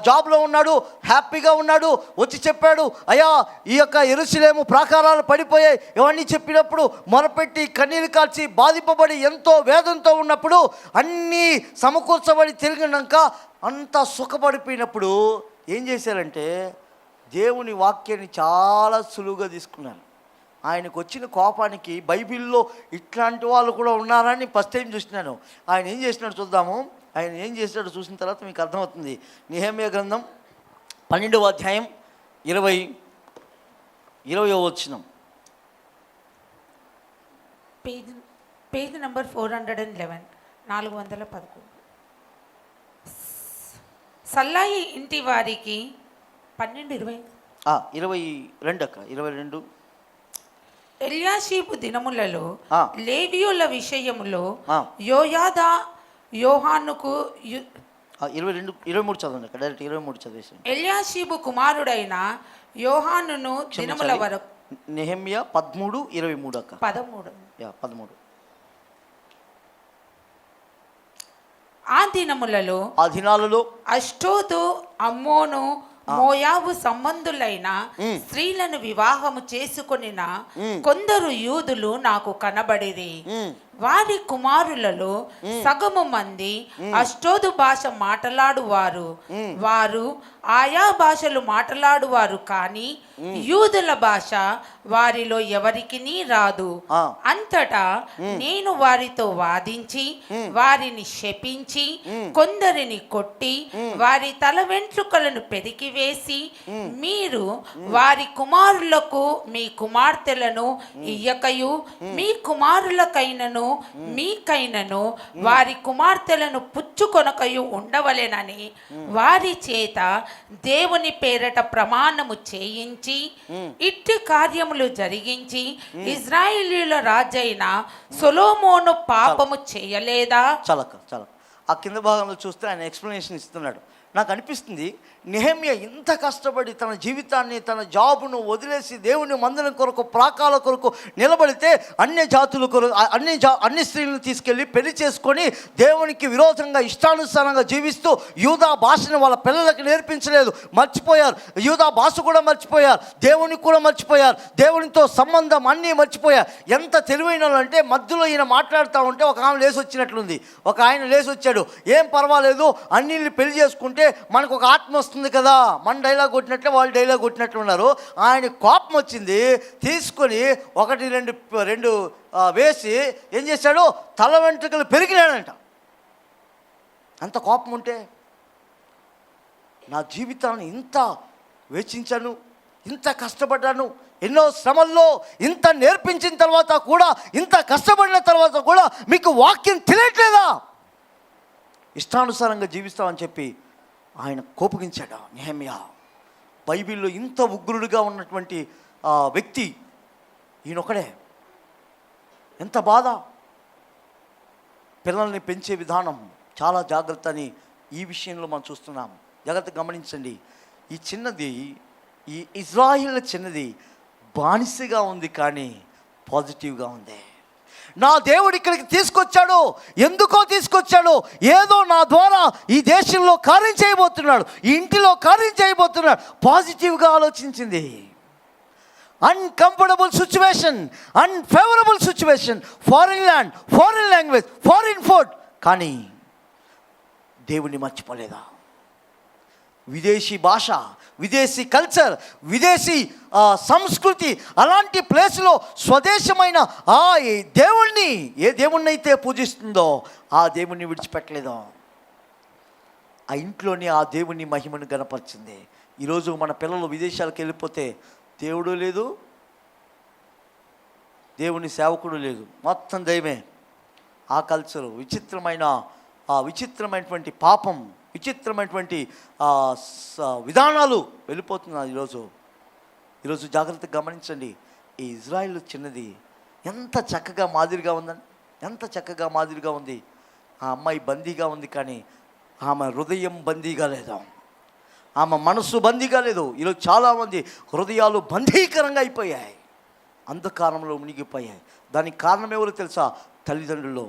జాబ్లో ఉన్నాడు, హ్యాపీగా ఉన్నాడు. వచ్చి చెప్పాడు, అయ్యా ఈ యొక్క యెరూషలేము ప్రాకారాలు పడిపోయాయి. ఇవన్నీ చెప్పినప్పుడు మొరపెట్టి కన్నీరు కార్చి బాధింపబడి ఎంతో వేదంతో ఉన్నప్పుడు, అన్నీ సమకూర్చబడి తిరిగినాక అంతా సుఖపడిపోయినప్పుడు ఏం చేశారంటే దేవుని వాక్యాన్ని చాలా సులువుగా తీసుకున్నారు. ఆయనకు వచ్చిన కోపానికి బైబిల్లో ఇట్లాంటి వాళ్ళు కూడా ఉన్నారని ఫస్ట్ టైం చూసినాను. ఆయన ఏం చేసినాడు చూద్దాము. ఆయన ఏం చేసినాడు చూసిన తర్వాత మీకు అర్థమవుతుంది. నెహెమ్యా గ్రంథం 12వ అధ్యాయం 20వ వచనం. Page number 411, 411. సల్లాయి ఇంటి వారికి 12:20. 22 అక్క, 22. ఎల్యాషీబు దినములలో ఆ. లేవీయుల విషయములో ఆ. యోయాదా యోహానుకు 23 చదవండి అక్క, డైరెక్ట్ 23 చదివేసి. ఎల్యాషీబు కుమారుడైన యోహానును దినముల వరకు. నెహెమ్యా 13:23 అక్క. 13. 13. ఆ దినములలో, ఆ దినాలలో అష్టోదు, అమ్మోను, మోయాబు సంబంధులైన స్త్రీలను వివాహము చేసుకొనిన కొందరు యూదులు నాకు కనబడిరి. వారి కుమారులలో సగము మంది అష్టోదు భాష మాట్లాడువారు. వారు ఆయా భాషలు మాట్లాడువారు, కానీ యూదుల భాష వారిలో ఎవరికినీ రాదు. అంతటా నేను వారితో వాదించి వారిని శపించి కొందరిని కొట్టి వారి తల వెంట్రుకలను పెరికివేసి, మీరు వారి కుమారులకు మీ కుమార్తెలను ఇయ్యకయు మీ కుమారులకైనను మీకైనను వారి కుమార్తెలను పుచ్చుకొనకయు ఉండవలెనని వారి చేత దేవుని పేరట ప్రమాణము చేయించి ఇట్టి కార్యములు జరిగించి ఇజ్రాయేలీయుల రాజైన సొలొమోను పాపము చేయలేదా? చాలా ఆ కింద భాగంలో చూస్తే ఆయన ఎక్స్ప్లెనేషన్ ఇస్తున్నాడు. నాకు అనిపిస్తుంది, నెహెమ్యా ఇంత కష్టపడి తన జీవితాన్ని, తన జాబును వదిలేసి దేవుని మందిరం కొరకు, ప్రాకాల కొరకు నిలబడితే అన్య జాతుల కొరకు అన్ని స్త్రీలను తీసుకెళ్ళి పెళ్లి చేసుకొని దేవునికి విరోధంగా ఇష్టానుసారంగా జీవిస్తూ యూదా భాషను వాళ్ళ పిల్లలకు నేర్పించలేదు, మర్చిపోయారు. యూదా భాష కూడా మర్చిపోయారు, దేవునికి కూడా మర్చిపోయారు, దేవునితో సంబంధం అన్నీ మర్చిపోయారు. ఎంత తెలివైన అంటే మధ్యలో ఈయన మాట్లాడుతూ ఉంటే ఒక ఆమె లేచి వచ్చినట్లుంది, ఒక ఆయన లేచి వచ్చాడు. ఏం పర్వాలేదు, అన్నిల్ని పెళ్లి చేసుకుంటే మనకు ఒక ఆత్మ వస్తుంది కదా, మన డైలాగ్ కొట్టినట్లే వాళ్ళు డైలాగ్ కొట్టినట్లు ఉన్నారు. ఆయన కోపం వచ్చింది, తీసుకొని 1-2 వేసి ఏం చేశాడు, తల వెంట్రుకలు పెరిగినాడంట. అంత కోపం ఉంటే, నా జీవితాన్ని ఇంత వెచ్చించాను, ఇంత కష్టపడ్డాను, ఎన్నో శ్రమల్లో ఇంత నేర్పించిన తర్వాత కూడా, ఇంత కష్టపడిన తర్వాత కూడా మీకు వాక్యం తెలియట్లేదా, ఇష్టానుసారంగా జీవిస్తామని చెప్పి ఆయన కోపగించాడు నెహెమ్యా. బైబిల్లో ఇంత ఉగ్రుడిగా ఉన్నటువంటి వ్యక్తి ఈయనొక్కడే. ఎంత బాధ. పిల్లల్ని పెంచే విధానం చాలా జాగ్రత్త అని ఈ విషయంలో మనం చూస్తున్నాం. జాగ్రత్త గమనించండి. ఈ చిన్నది, ఈ ఇజ్రాయిల్ చిన్నది బానిసగా ఉంది, కానీ పాజిటివ్గా ఉంది. నా దేవుడు ఇక్కడికి తీసుకొచ్చాడు, ఎందుకో తీసుకొచ్చాడు, ఏదో నా ద్వారా ఈ దేశంలో కార్యం చేయబోతున్నాడు, ఈ ఇంటిలో కార్యం చేయబోతున్నాడు. పాజిటివ్గా ఆలోచించింది. Uncomfortable situation, unfavourable situation, foreign land, foreign language, foreign food, కానీ దేవుణ్ణి మర్చిపోలేదా? విదేశీ భాష, విదేశీ కల్చర్, విదేశీ సంస్కృతి, అలాంటి ప్లేస్లో స్వదేశమైన దేవుణ్ణి, ఏ దేవుణ్ణి అయితే పూజిస్తుందో ఆ దేవుణ్ణి విడిచిపెట్టలేదో. ఆ ఇంట్లోనే ఆ దేవుని మహిమను గణపరిచింది. ఈరోజు మన పిల్లలు విదేశాలకు వెళ్ళిపోతే దేవుడు లేదు, దేవుని సేవకుడు లేదు, మొత్తం దైవమే. ఆ కల్చరు విచిత్రమైనటువంటి పాపం, విచిత్రమైనటువంటి విధానాలు వెళ్ళిపోతున్నారు ఈరోజు జాగ్రత్తగా గమనించండి. ఈ ఇజ్రాయిల్ చిన్నది ఎంత చక్కగా మాదిరిగా ఉందండి, ఎంత చక్కగా మాదిరిగా ఉంది. ఆ అమ్మాయి బందీగా ఉంది, కానీ ఆమె హృదయం బందీగా లేదు, ఆమె మనసు బందీగా లేదు. ఈరోజు చాలామంది హృదయాలు బందీకరంగా అయిపోయాయి, అంధకారంలో మునిగిపోయాయి. దానికి కారణం ఎవరు తెలుసా? తల్లిదండ్రులు.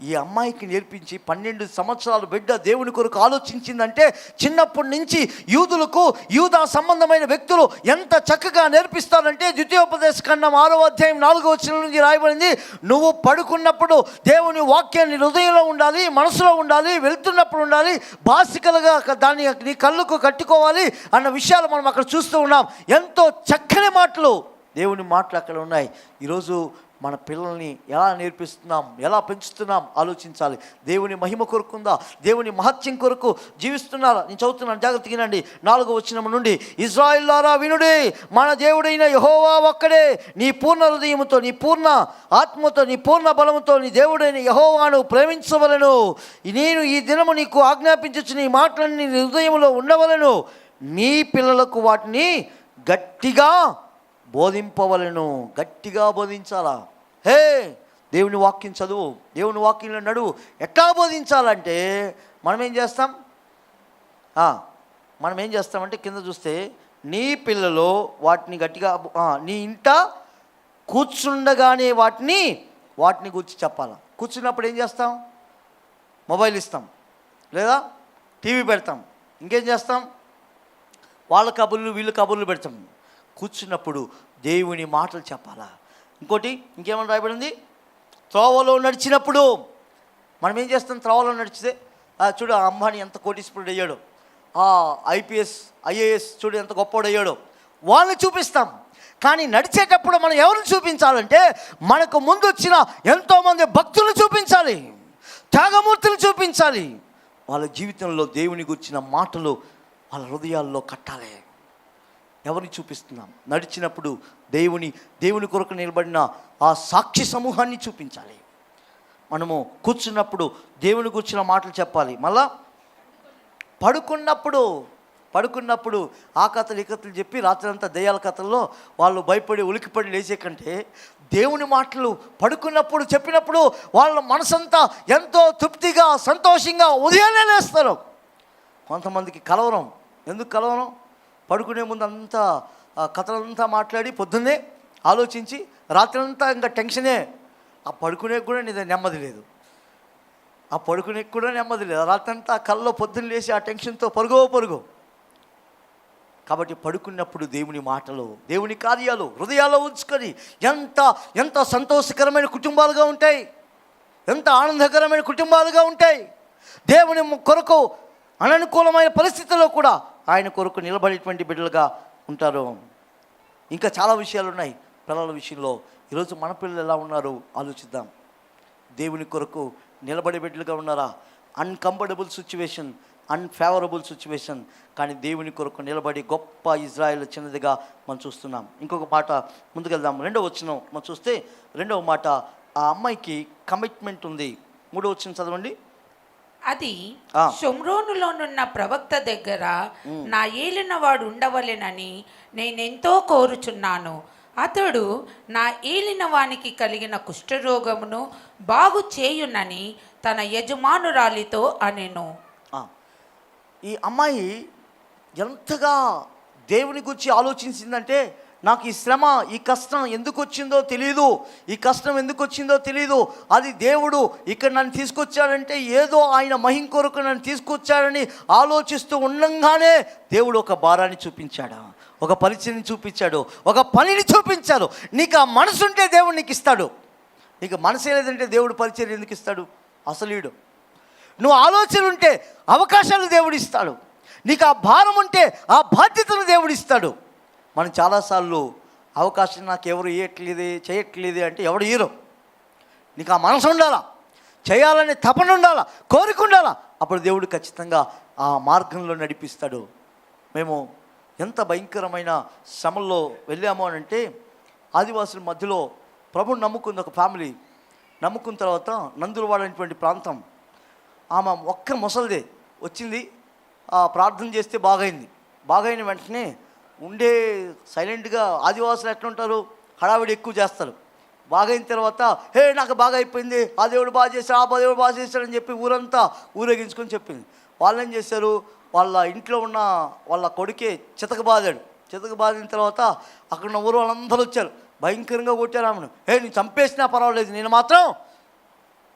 ఈ అమ్మాయికి నేర్పించి 12 సంవత్సరాలు బిడ్డ దేవుని కొరకు ఆలోచించిందంటే, చిన్నప్పటి నుంచి యూదులకు, యూదా సంబంధమైన వ్యక్తులు ఎంత చక్కగా నేర్పిస్తారంటే, ద్వితీయోపదేశకాండం 6వ అధ్యాయం 4వ వచనం నుంచి రాయబడింది, నువ్వు పడుకున్నప్పుడు దేవుని వాక్యాన్ని హృదయంలో ఉండాలి, మనసులో ఉండాలి, వెళ్తున్నప్పుడు ఉండాలి, బాసికలుగా దాన్ని నీ కళ్ళకు కట్టుకోవాలి అన్న విషయాలు మనం అక్కడ చూస్తూ ఉన్నాం. ఎంతో చక్కని మాటలు, దేవుని మాటలు అక్కడ ఉన్నాయి. ఈరోజు మన పిల్లల్ని ఎలా నేర్పిస్తున్నాం, ఎలా పెంచుతున్నాం ఆలోచించాలి. దేవుని మహిమ కొరకుందా, దేవుని మహత్యం కొరకు జీవిస్తున్నారా? నేను చదువుతున్నాను, జాగ్రత్తగా వినండి. 4వ వచనం నుండి, ఇశ్రాయేలులారా వినుడి, మన దేవుడైన యెహోవా ఒక్కడే. నీ పూర్ణ హృదయముతో, నీ పూర్ణ ఆత్మతో, నీ పూర్ణ బలముతో నీ దేవుడైన యెహోవాను ప్రేమించవలెను. నేను ఈ దినము నీకు ఆజ్ఞాపించు నీ మాటలన్నీ నీ హృదయంలో ఉండవలెను. నీ పిల్లలకు వాటిని గట్టిగా బోధింపవలెను. గట్టిగా బోధించాలా? హే, దేవుని వాక్యం చదువు, దేవుని వాక్యంలో నడువు. ఎట్లా బోధించాలంటే మనం ఏం చేస్తామంటే కింద చూస్తే, నీ పిల్లలు వాటిని గట్టిగా నీ ఇంట కూర్చుండగానే వాటిని గురించి చెప్పాలి. కూర్చున్నప్పుడు ఏం చేస్తాం? మొబైల్ ఇస్తాం, లేదా టీవీ పెడతాం, ఇంకేం చేస్తాం? వాళ్ళ కబుర్లు వీళ్ళు కబుర్లు పెడతాం. కూర్చున్నప్పుడు దేవుని మాటలు చెప్పాలా. ఇంకేమని రాయబడింది? త్రోవలో నడిచినప్పుడు మనం ఏం చేస్తాం? త్రోవలో నడిచితే చూడు ఆ అంబానీ ఎంత కోటీశ్వరుడు అయ్యాడో, ఐపీఎస్ ఐఏఎస్ చూడు ఎంత గొప్పవాడు అయ్యాడో, వాళ్ళని చూపిస్తాం. కానీ నడిచేటప్పుడు మనం ఎవరిని చూపించాలంటే, మనకు ముందు వచ్చిన ఎంతోమంది భక్తులను చూపించాలి, త్యాగమూర్తులు చూపించాలి. వాళ్ళ జీవితంలో దేవుని గురించిన మాటలు వాళ్ళ హృదయాల్లో కట్టాలి. ఎవరిని చూపిస్తున్నాం? నడిచినప్పుడు దేవుని కొరకు నిలబడిన ఆ సాక్షి సమూహాన్ని చూపించాలి. మనము కూర్చున్నప్పుడు దేవుని కూర్చున్న మాటలు చెప్పాలి. మళ్ళా పడుకున్నప్పుడు ఆ కథలు ఈ కథలు చెప్పి రాత్రంతా దయ్యాల కథల్లో వాళ్ళు భయపడి ఉలికిపడి లేచే కంటే, దేవుని మాటలు పడుకున్నప్పుడు చెప్పినప్పుడు వాళ్ళ మనసంతా ఎంతో తృప్తిగా సంతోషంగా ఉదయాన్నే లేస్తారు. కొంతమందికి కలవరం. ఎందుకు కలవరం? పడుకునే ముందు అంతా కథలంతా మాట్లాడి పొద్దున్నే ఆలోచించి రాత్రంతా ఇంకా టెన్షనే. ఆ పడుకునే కూడా నెమ్మది లేదు. రాత్రంతా కళ్ళలో పొద్దున్న లేచి ఆ టెన్షన్తో పరుగో. కాబట్టి పడుకున్నప్పుడు దేవుని మాటలు, దేవుని కార్యాలు హృదయాల్లో ఉంచుకొని ఎంత సంతోషకరమైన కుటుంబాలుగా ఉంటాయి, ఎంత ఆనందకరమైన కుటుంబాలుగా ఉంటాయి. దేవుని కొరకు అననుకూలమైన పరిస్థితుల్లో కూడా ఆయన కొరకు నిలబడేటువంటి బిడ్డలుగా ఉంటారు. ఇంకా చాలా విషయాలు ఉన్నాయి పిల్లల విషయంలో. ఈరోజు మన పిల్లలు ఎలా ఉన్నారు ఆలోచిద్దాం. దేవుని కొరకు నిలబడే బిడ్డలుగా ఉన్నారా? అన్కంఫర్టబుల్ సిచ్యువేషన్, అన్ఫేవరబుల్ సిచ్యువేషన్, కానీ దేవుని కొరకు నిలబడి గొప్ప ఇజ్రాయెల్ చిన్నదిగా మనం చూస్తున్నాం. ఇంకొక మాట ముందుకెళ్దాం. 2వ వచనం మనం చూస్తే, 2వ మాట, ఆ అమ్మాయికి కమిట్మెంట్ ఉంది. 3వ వచనం చదవండి. అది షోమ్రోనులోనున్న ప్రవక్త దగ్గర నా ఏలినవాడు ఉండవలెనని నేనెంతో కోరుచున్నాను. అతడు నా ఏలినవానికి కలిగిన కుష్ఠరోగమును బాగు చేయునని తన యజమానురాలితో అనెను. ఈ అమ్మాయి ఎంతగా దేవుని గురించి ఆలోచించిందంటే, నాకు ఈ శ్రమ, ఈ కష్టం ఎందుకు వచ్చిందో తెలియదు, అది దేవుడు ఇక్కడ నన్ను తీసుకొచ్చాడంటే ఏదో ఆయన మహిమ కొరకు నన్ను తీసుకొచ్చాడని ఆలోచిస్తూ ఉండంగానే దేవుడు ఒక భారాన్ని చూపించాడు, ఒక పరిచయని చూపించాడు, ఒక పనిని చూపించాడు. నీకు ఆ మనసు ఉంటే దేవుడు నీకు ఇస్తాడు. నీకు మనసు లేదంటే దేవుడు పరిచయం ఎందుకు ఇస్తాడు? అసలు నువ్వు ఆలోచన ఉంటే అవకాశాలు దేవుడు ఇస్తాడు. నీకు ఆ భారం ఉంటే ఆ బాధ్యతను దేవుడు ఇస్తాడు. మనం చాలాసార్లు అవకాశం నాకు ఎవరు చేయట్లేదు అంటే ఎవడు హీరో? నీకు ఆ మనసు ఉండాలా, చేయాలనే తపన ఉండాలా, కోరిక ఉండాలా. అప్పుడు దేవుడు ఖచ్చితంగా ఆ మార్గంలో నడిపిస్తాడు. మేము ఎంత భయంకరమైన శ్రమల్లో వెళ్ళాము అని అంటే, ఆదివాసుల మధ్యలో ప్రభుని నమ్ముకుంది ఒక ఫ్యామిలీ. నమ్ముకున్న తర్వాత నందులవాడ అనేటువంటి ప్రాంతం, ఆమె ఒక్క ముసలిదే వచ్చింది. ప్రార్థన చేస్తే బాగైన వెంటనే సైలెంట్గా ఆదివాసులు ఎట్లుంటారు, హడావిడి ఎక్కువ చేస్తారు. బాగైన తర్వాత హే నాకు బాగా అయిపోయింది, ఆ దేవుడు బాగా చేశాడు, ఆ దేవుడు బాగా చేశాడని చెప్పి ఊరంతా ఊరేగించుకొని చెప్పింది. వాళ్ళు ఏం చేశారు, వాళ్ళ ఇంట్లో ఉన్న వాళ్ళ కొడుకే చితకబాదిన తర్వాత అక్కడ ఉన్న ఊరు వాళ్ళందరూ వచ్చారు, భయంకరంగా కొట్టారు ఆమెను. హే నేను చంపేసినా పర్వాలేదు, నేను మాత్రం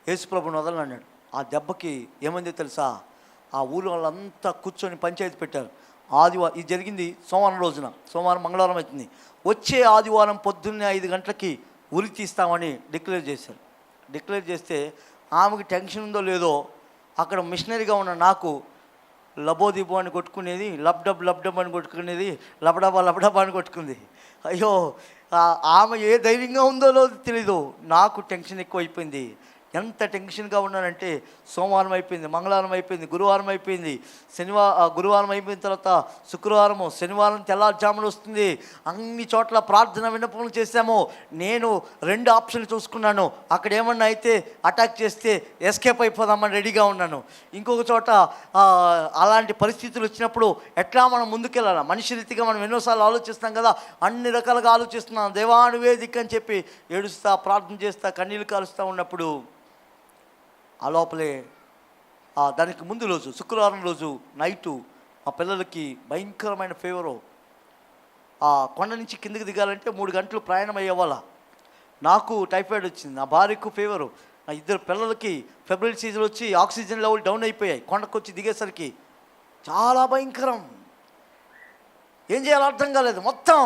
యేసుప్రభుని వదలనన్నాడు. ఆ దెబ్బకి ఏమైందో తెలుసా, ఆ ఊరు వాళ్ళంతా కూర్చొని పంచాయతీ పెట్టారు. ఇది జరిగింది సోమవారం మంగళవారం అవుతుంది. వచ్చే ఆదివారం పొద్దున్నే 5 గంటలకి ఉరి తీస్తామని డిక్లేర్ చేస్తే ఆమెకి టెన్షన్ ఉందో లేదో, అక్కడ మిషనరీగా ఉన్న నాకు లబోదిబో అని కొట్టుకునేది, లబ్డబ్ అని కొట్టుకునేది, లబడబా అని కొట్టుకుంది. అయ్యో ఆమె ఏ ధైర్యంగా ఉందో తెలీదు, నాకు టెన్షన్ ఎక్కువైపోయింది. ఎంత టెన్షన్గా ఉన్నానంటే సోమవారం అయిపోయింది, మంగళవారం అయిపోయింది, గురువారం అయిపోయింది, గురువారం అయిపోయిన తర్వాత శుక్రవారము, శనివారం తెల్లారుజామున వస్తుంది. అన్ని చోట్ల ప్రార్థన విన్నపములు చేశాము. నేను 2 ఆప్షన్లు చూసుకున్నాను. అక్కడ ఏమన్నా అయితే అటాక్ చేస్తే ఎస్కేప్ అయిపోదామని రెడీగా ఉన్నాను. ఇంకొక చోట అలాంటి పరిస్థితులు వచ్చినప్పుడు ఎట్లా మనం ముందుకెళ్ళాలి, మనిషి రీతిగా మనం ఎన్నోసార్లు ఆలోచిస్తాం కదా, అన్ని రకాలుగా ఆలోచిస్తున్నాం. దేవా నువ్వే దిక్కు అని చెప్పి ఏడుస్తా ప్రార్థన చేస్తా కన్నీళ్ళు కాలుస్తూ ఉన్నప్పుడు ఆ లోపలే దానికి ముందు రోజు శుక్రవారం రోజు నైటు మా పిల్లలకి భయంకరమైన ఫీవరు. కొండ నుంచి కిందకి దిగాలంటే 3 గంటలు ప్రయాణం అయ్యేవాళ్ళ. నాకు టైఫాయిడ్ వచ్చింది, నా భార్యకు ఫీవరు, నా 2 పిల్లలకి ఫిబ్రవరి సీజన్ వచ్చి ఆక్సిజన్ లెవెల్ డౌన్ అయిపోయాయి. కొండకు వచ్చి దిగేసరికి చాలా భయంకరం. ఏం చేయాలో అర్థం కాలేదు మొత్తం.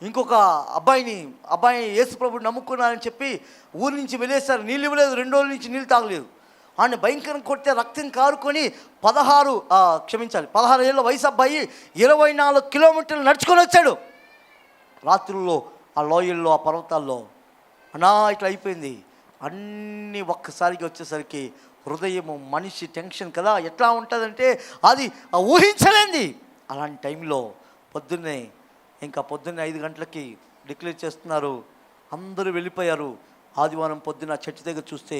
ఇంకొక అబ్బాయి యేసుప్రభుని నమ్ముకున్నారని చెప్పి ఊరి నుంచి వెళ్ళేశారు. నీళ్ళు ఇవ్వలేదు, 2 రోజుల నుంచి నీళ్ళు తాగలేదు. ఆయన భయంకరం కొడితే రక్తం కారుకొని 16 ఏళ్ళ వయసు అబ్బాయి 24 కిలోమీటర్లు నడుచుకొని వచ్చాడు రాత్రుల్లో ఆ లోయల్లో, ఆ పర్వతాల్లో. ఇట్లా అయిపోయింది. అన్నీ ఒక్కసారిగా వచ్చేసరికి హృదయము, మనిషి టెన్షన్ కదా ఎట్లా ఉంటుందంటే అది ఊహించలేంది. అలాంటి టైంలో పొద్దున్నే 5 గంటలకి డిక్లేర్ చేస్తున్నారు, అందరూ వెళ్ళిపోయారు. ఆదివారం పొద్దున్న చర్చి దగ్గర చూస్తే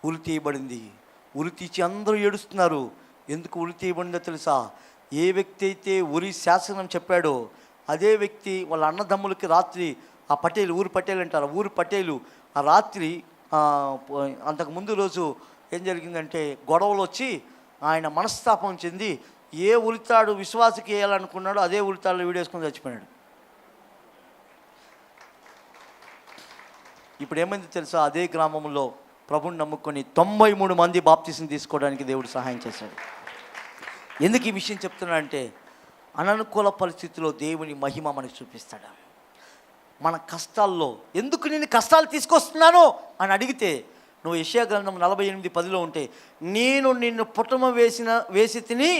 ఉరి తీయబడింది. ఉరి తీసి అందరూ ఏడుస్తున్నారు. ఎందుకు ఉరి తీయబడిందో తెలుసా? ఏ వ్యక్తి అయితే ఉరి శాసనం చెప్పాడో అదే వ్యక్తి వాళ్ళ అన్నదమ్ములకి రాత్రి ఆ పటేలు, ఊరు పటేలు అంటారు, ఊరు పటేలు ఆ రాత్రి అంతకు ముందు రోజు ఏం జరిగిందంటే గొడవలు వచ్చి ఆయన మనస్తాపం చెంది ఏ ఉరితాడు విశ్వాసకి వేయాలనుకున్నాడో అదే ఉరితాడులో వీడేసుకొని చచ్చిపోయాడు. ఇప్పుడు ఏమైంది తెలుసా? అదే గ్రామంలో ప్రభుని నమ్ముకొని 93 మంది బాప్తిసం తీసుకోవడానికి దేవుడు సహాయం చేశాడు. ఎందుకు ఈ విషయం చెప్తున్నానంటే అననుకూల పరిస్థితుల్లో దేవుని మహిమ మనకు చూపిస్తాడు. మన కష్టాల్లో ఎందుకు నేను కష్టాలు తీసుకొస్తున్నాను అని అడిగితే నువ్వు యెషయా గ్రంథం 48:10 ఉంటే, నేను నిన్ను పుటమ వేసి తిని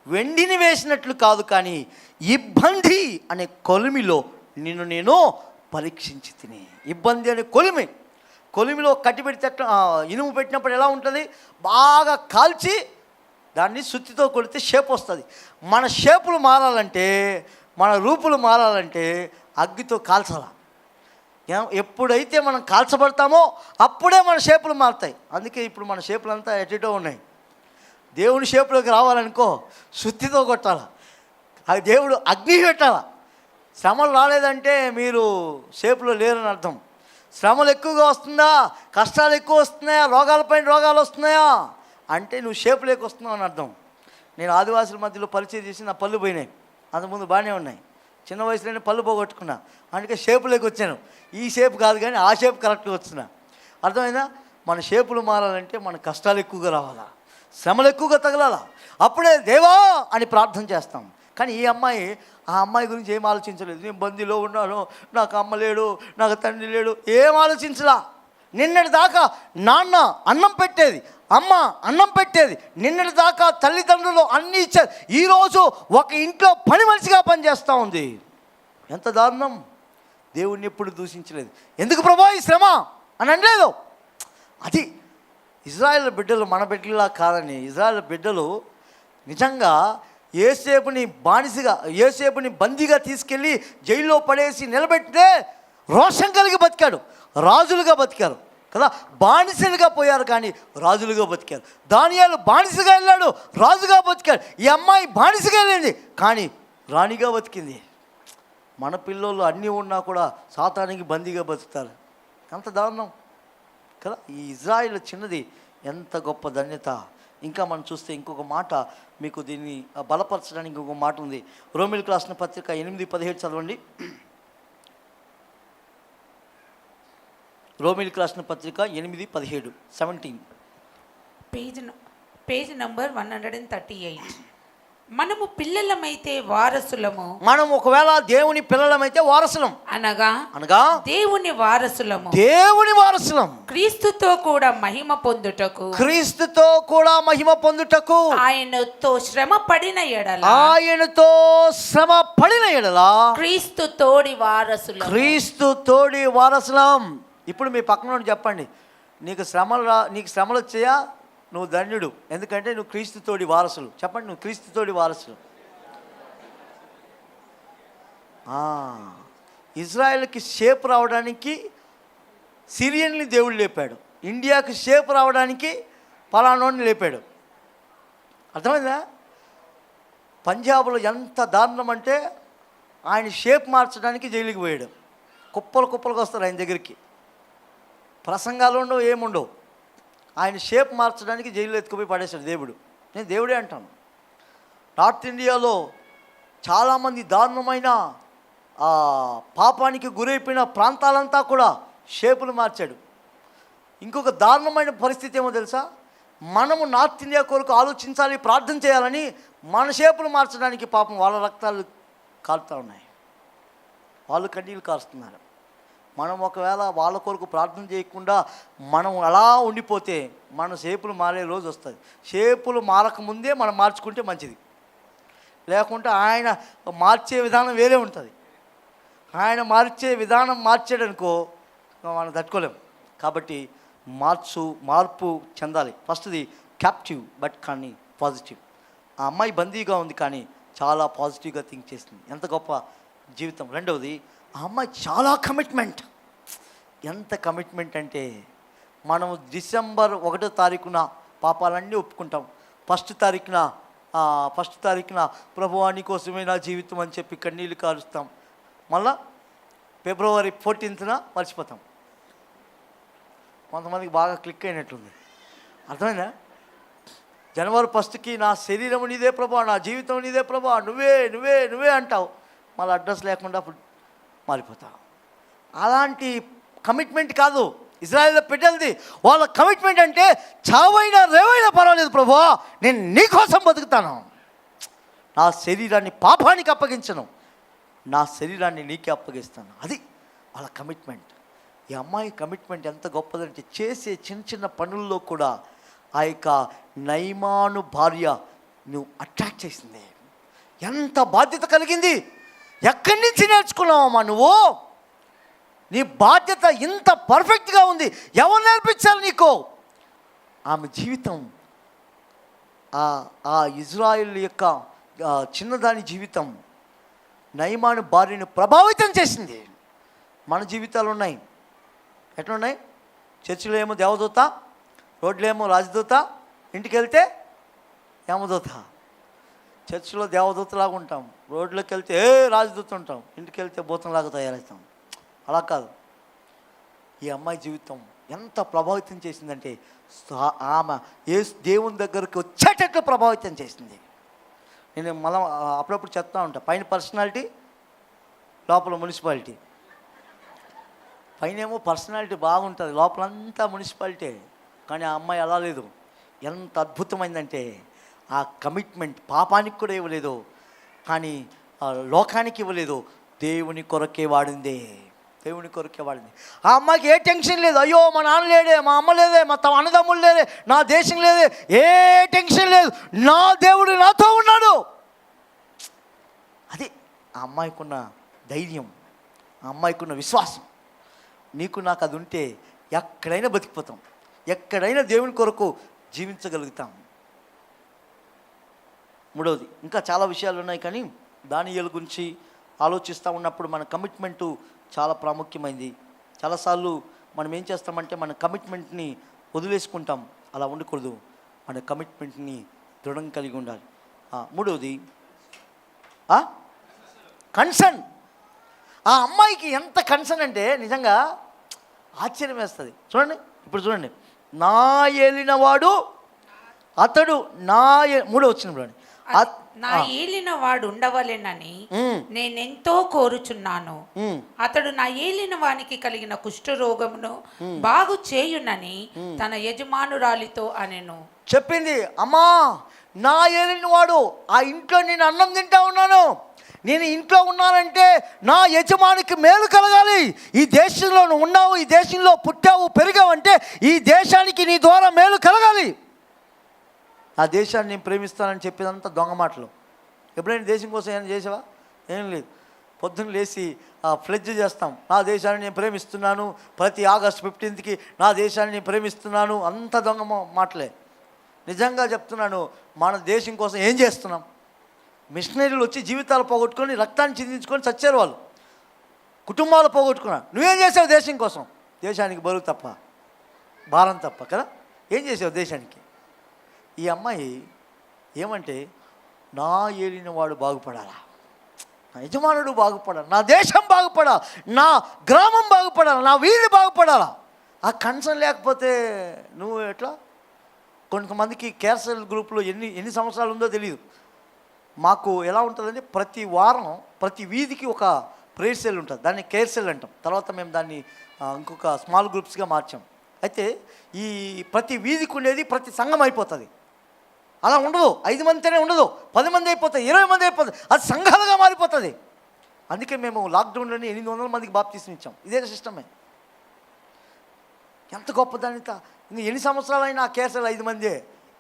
వెండిని వేసినట్లు కాదు, కానీ ఇబ్బంది అనే కొలిమిలో నిన్ను నేను పరీక్షించి తిని. ఇబ్బంది అనే కొలిమిలో కట్టి పెడితే ఇనుము పెట్టినప్పుడు ఎలా ఉంటుంది? బాగా కాల్చి దాన్ని సుత్తితో కొడితే షేప్ వస్తుంది. మన షేపులు మారాలంటే, మన రూపులు మారాలంటే అగ్గితో కాల్చాల. ఎప్పుడైతే మనం కాల్చబడతామో అప్పుడే మన షేపులు మారుతాయి. అందుకే ఇప్పుడు మన షేపులు అంతా ఎటో ఉన్నాయి. దేవుని షేపులోకి రావాలనుకో సుత్తితో కొట్టాల, అది దేవుడు అగ్ని పెట్టాల. శ్రమలు రాలేదంటే మీరు షేపులో లేరని అర్థం. శ్రమలు ఎక్కువగా వస్తుందా, కష్టాలు ఎక్కువ వస్తున్నాయా, రోగాలపైన రోగాలు వస్తున్నాయా అంటే నువ్వు షేపులోకి వస్తున్నావు అని అర్థం. నేను ఆదివాసుల మధ్యలో పరిచయం చేసి నా పళ్ళు పోయినాయి. అంతకుముందు బాగానే ఉన్నాయి, చిన్న వయసులోనే పళ్ళు పోగొట్టుకున్నా. అందుకే షేపులోకి వచ్చాను. ఈ షేప్ కాదు కానీ ఆ షేప్ కరెక్ట్గా వస్తున్నా. అర్థమైందా? మన షేపులు మారాలంటే మన కష్టాలు ఎక్కువగా రావాలా, శ్రమలు ఎక్కువగా తగలాలా, అప్పుడే దేవా అని ప్రార్థన చేస్తాం. కానీ ఆ అమ్మాయి గురించి ఏం ఆలోచించలేదు. నేను బందీలో ఉన్నాను, నాకు అమ్మ లేడు, నాకు తండ్రి లేడు, ఏం ఆలోచించలా. నిన్నటి దాకా నాన్న అన్నం పెట్టేది, అమ్మ అన్నం పెట్టేది, నిన్నటి దాకా తల్లిదండ్రులు అన్నీ ఇచ్చారు. ఈరోజు ఒక ఇంట్లో పని మనిషిగా పనిచేస్తూ ఉంది. ఎంత దారుణం! దేవుణ్ణి ఎప్పుడు దూషించలేదు. ఎందుకు ప్రభా ఈ శ్రమ అని అనలేదు. అది ఇజ్రాయేల్ బిడ్డలు మన బిడ్డలా కాదని, ఇజ్రాయేల్ బిడ్డలు నిజంగా యోసేపుని బందీగా తీసుకెళ్ళి జైల్లో పడేసి నిలబెట్టితే రోషం కలిగి బతికాడు, రాజులుగా బతికారు కదా. బానిసలుగా పోయారు కానీ రాజులుగా బతికారు. దానియేలు బానిసగా వెళ్ళాడు, రాజుగా బతికాడు. ఈ అమ్మాయి బానిసగా వెళ్ళింది కానీ రాణిగా బతికింది. మన పిల్లలు అన్నీ ఉన్నా కూడా సాతానికి బందీగా బతుకుతారు. ఎంత దారుణం కదా. ఈ ఇజ్రాయిల్ చిన్నది ఎంత గొప్ప ధన్యత. ఇంకా మనం చూస్తే ఇంకొక మాట మీకు దీన్ని బలపరచడానికి ఇంకొక మాట ఉంది. రోమిలకు రాసిన పత్రిక 8:17 చదవండి. రోమిలకు రాసిన పత్రిక 8:17 17 పేజ్ నంబర్ 138. మనము పిల్లలమైతే వారసులము, మనం ఒకవేళ దేవుని పిల్లలమైతే వారసులం, అనగా అనగా దేవుని వారసులము, దేవుని వారసులం, క్రీస్తుతో కూడా మహిమ పొందుటకు, క్రీస్తుతో కూడా మహిమ పొందుటకు, ఆయనతో శ్రమ పడిన ఎడల, ఆయనతో శ్రమ పడిన ఎడల క్రీస్తు తోడి వారసులము. క్రీస్తు తోడి వారసులం. ఇప్పుడు మీ పక్కన నుండి చెప్పండి, నీకు శ్రమలు వచ్చాయా? నువ్వు ధన్యుడు, ఎందుకంటే నువ్వు క్రీస్తు తోడి వారసులు. చెప్పండి, నువ్వు క్రీస్తు తోడి వారసులు. ఇజ్రాయెల్కి షేప్ రావడానికి సిరియన్ని దేవుడు లేపాడు, ఇండియాకి షేప్ రావడానికి పలానోడిని లేపాడు. అర్థమైందా? పంజాబ్లో ఎంత దారుణం అంటే ఆయన షేప్ మార్చడానికి జైలుకి పోయాడు. కుప్పలు కుప్పలకు వస్తారు ఆయన దగ్గరికి, ప్రసంగాలు ఉండవు, ఏముండవు. ఆయన షేప్ మార్చడానికి జైల్లో ఎత్తుకుపోయి పడేశాడు దేవుడు. నేను దేవుడే అంటాను. నార్త్ ఇండియాలో చాలామంది దారుణమైన పాపానికి గురైపోయిన ప్రాంతాలంతా కూడా షేపులు మార్చాడు. ఇంకొక దారుణమైన పరిస్థితి ఏమో తెలుసా? మనము నార్త్ ఇండియా కొరకు ఆలోచించాలి, ప్రార్థన చేయాలని మన షేపులు మార్చడానికి పాపం వాళ్ళ రక్తాలు కారుతూ ఉన్నాయి, వాళ్ళు కన్నీళ్ళు కారుస్తున్నారు. మనం ఒకవేళ వాళ్ళ కొరకు ప్రార్థన చేయకుండా మనం అలా ఉండిపోతే మన షేపులు మారే రోజు వస్తుంది. షేపులు మారకముందే మనం మార్చుకుంటే మంచిది, లేకుంటే ఆయన మార్చే విధానం వేరే ఉంటుంది. ఆయన మార్చే విధానం మార్చాడనుకో మనం తట్టుకోలేము. కాబట్టి మార్పు చెందాలి. ఫస్ట్ది క్యాప్టివ్ బట్ కానీ పాజిటివ్. ఆ అమ్మాయి బందీగా ఉంది కానీ చాలా పాజిటివ్గా థింక్ చేస్తుంది. ఎంత గొప్ప జీవితం. రెండవది, ఆ అమ్మాయి చాలా కమిట్మెంట్. ఎంత కమిట్మెంట్ అంటే మనం డిసెంబర్ 1వ తారీఖున పాపాలన్నీ ఒప్పుకుంటాం. ఫస్ట్ తారీఖున ప్రభువా నీ కోసమే నా జీవితం అని చెప్పి కన్నీళ్ళు కారుస్తాం. మళ్ళా ఫిబ్రవరి 14న మర్చిపోతాం. కొంతమందికి బాగా క్లిక్ అయినట్లుంది. అర్థమైందా? జనవరి 1కి నా శరీరం నీదే ప్రభువా, నా జీవితం నీదే ప్రభువా, నువ్వే నువ్వే నువ్వే అంటావు. మళ్ళీ అడ్రస్ లేకుండా మారిపోతావు. అలాంటి కమిట్మెంట్ కాదు ఇజ్రాయెల్ బిడ్డలది. వాళ్ళ కమిట్మెంట్ అంటే చావైనా రేవైనా పర్వాలేదు ప్రభువా, నేను నీకోసం బతుకుతాను, నా శరీరాన్ని పాపానికి అప్పగించను, నా శరీరాన్ని నీకే అప్పగిస్తాను. అది వాళ్ళ కమిట్మెంట్. ఈ అమ్మాయి కమిట్మెంట్ ఎంత గొప్పదంటే చేసే చిన్న చిన్న పనుల్లో కూడా ఆ యొక్క నయమాను భార్య నువ్వు అట్రాక్ట్ చేసింది. ఎంత బాధ్యత కలిగింది! ఎక్కడి నుంచి నేర్చుకున్నావమ్మా నువ్వు? నీ బాధ్యత ఇంత పర్ఫెక్ట్గా ఉంది, ఎవరు నేర్పించాలి నీకు? ఆమె జీవితం, ఆ ఇజ్రాయెల్ యొక్క చిన్నదాని జీవితం నయమాను భార్యను ప్రభావితం చేసింది. మన జీవితాలు ఉన్నాయి, ఎట్లున్నాయి? చర్చిలో ఏమో దేవదూత, రోడ్లో ఏమో రాజదూత, ఇంటికి వెళ్తే యమదూత. చర్చిలో దేవదూతలాగా ఉంటాం, రోడ్లోకి వెళ్తే రాజదూత ఉంటాం, ఇంటికి వెళ్తే భూతంలాగా తయారవుతాం. అలా కాదు. ఈ అమ్మాయి జీవితం ఎంత ప్రభావితం చేసిందంటే ఆమె దేవుని దగ్గరకు వచ్చేటట్లు ప్రభావితం చేసింది. నేను మళ్ళీ అప్పుడప్పుడు చెప్తా ఉంటా, పైన పర్సనాలిటీ, లోపల మున్సిపాలిటీ. పైన ఏమో పర్సనాలిటీ బాగుంటుంది, లోపలంతా మున్సిపాలిటీ. కానీ ఆ అమ్మాయి అలా లేదు. ఎంత అద్భుతమైందంటే ఆ కమిట్మెంట్ పాపానికి కూడా ఇవ్వలేదు, కానీ లోకానికి ఇవ్వలేదు, దేవుని కొరకే వాడింది. దేవుని కొరకే వాడింది. ఆ అమ్మాయికి ఏ టెన్షన్ లేదు. అయ్యో మా నాన్న లేడే, మా అమ్మ లేదే, మా అన్నదమ్ములు లేదే, నా దేశం లేదే, ఏ టెన్షన్ లేదు, నా దేవుడు నాతో ఉన్నాడు. అది ఆ అమ్మాయికున్న ధైర్యం, ఆ అమ్మాయికున్న విశ్వాసం. నీకు నాకు అది ఉంటే ఎక్కడైనా బతికిపోతాం, ఎక్కడైనా దేవుని కొరకు జీవించగలుగుతాం. మూడవది, ఇంకా చాలా విషయాలు ఉన్నాయి, కానీ దానియేలు గురించి ఆలోచిస్తూ ఉన్నప్పుడు మన కమిట్మెంటు చాలా ప్రాముఖ్యమైంది. చాలాసార్లు మనం ఏం చేస్తామంటే మన కమిట్మెంట్ని వదిలేసుకుంటాం. అలా ఉండకూడదు, మన కమిట్మెంట్ని దృఢం కలిగి ఉండాలి. మూడవది కన్సర్న్. ఆ అమ్మాయికి ఎంత కన్సర్న్ అంటే నిజంగా ఆశ్చర్యం వేస్తుంది. చూడండి, ఇప్పుడు చూడండి, నా ఏలినవాడు అతడు మూడో వచ్చిన నా ఏలిన వాడు ఉండవలెనని నేనెంతో కోరుచున్నాను. అతడు నా ఏలిన వానికి కలిగిన కుష్ఠరోగమును బాగు చేయునని తన యజమానురాలితో అనెను. చెప్పింది, అమ్మా నా ఏలిన వాడు, ఆ ఇంట్లో నేను అన్నం తింటా ఉన్నాను, నేను ఇంట్లో ఉన్నానంటే నా యజమానికి మేలు కలగాలి. ఈ దేశంలో నువ్వు ఉన్నావు, ఈ దేశంలో పుట్టావు పెరిగావంటే ఈ దేశానికి నీ ద్వారా మేలు కలగాలి. ఆ దేశాన్ని నేను ప్రేమిస్తానని చెప్పేదంతా దొంగ మాటలు. ఎప్పుడైనా దేశం కోసం ఏమైనా చేసావా? ఏం లేదు. పొద్దున్న లేచి ఫ్లెడ్జ్ చేస్తాం, నా దేశాన్ని నేను ప్రేమిస్తున్నాను, ప్రతి ఆగస్ట్ 15కి నా దేశాన్ని నేను ప్రేమిస్తున్నాను, అంత దొంగ మాటలే. నిజంగా చెప్తున్నాను, మన దేశం కోసం ఏం చేస్తున్నాం? మిషనరీలు వచ్చి జీవితాలు పోగొట్టుకొని రక్తాన్ని చిందించుకొని చచ్చారు వాళ్ళు, కుటుంబాలు పోగొట్టుకున్నారు. నువ్వేం చేసావు దేశం కోసం? దేశానికి బరువు తప్ప, భారం తప్ప కదా. ఏం చేసావు దేశానికి? ఈ అమ్మాయి ఏమంటే, నా ఏలిన వాడు బాగుపడాలా, నా యజమానుడు బాగుపడాలి, నా దేశం బాగుపడాలి, నా గ్రామం బాగుపడాలి, నా వీధి బాగుపడాలా. ఆ కన్సర్న్ లేకపోతే నువ్వు ఎట్లా? కొంతమందికి కేర్సెల్ గ్రూప్లో ఎన్ని సంవత్సరాలు ఉందో తెలియదు. మాకు ఎలా ఉంటుందంటే ప్రతి వారం ప్రతి వీధికి ఒక ప్రేయర్ సెల్ ఉంటుంది, దాన్ని కేర్ సెల్ అంటాం. తర్వాత మేము దాన్ని ఇంకొక స్మాల్ గ్రూప్స్గా మార్చాం. అయితే ఈ ప్రతి వీధికి ఉండేది ప్రతి సంఘం అయిపోతుంది. అలా ఉండదు, 5 మందితోనే ఉండదు, 10 మంది అయిపోతుంది, 20 మంది అయిపోతుంది, అది సంఘాలుగా మారిపోతుంది. అందుకే మేము లాక్డౌన్లోనే 800 మందికి బాప్తీసం ఇచ్చాం. ఇదే సిస్టమే. ఎంత గొప్పదానిత. ఎన్ని సంవత్సరాలైనా ఆ కేర్సెల్ 5 మంది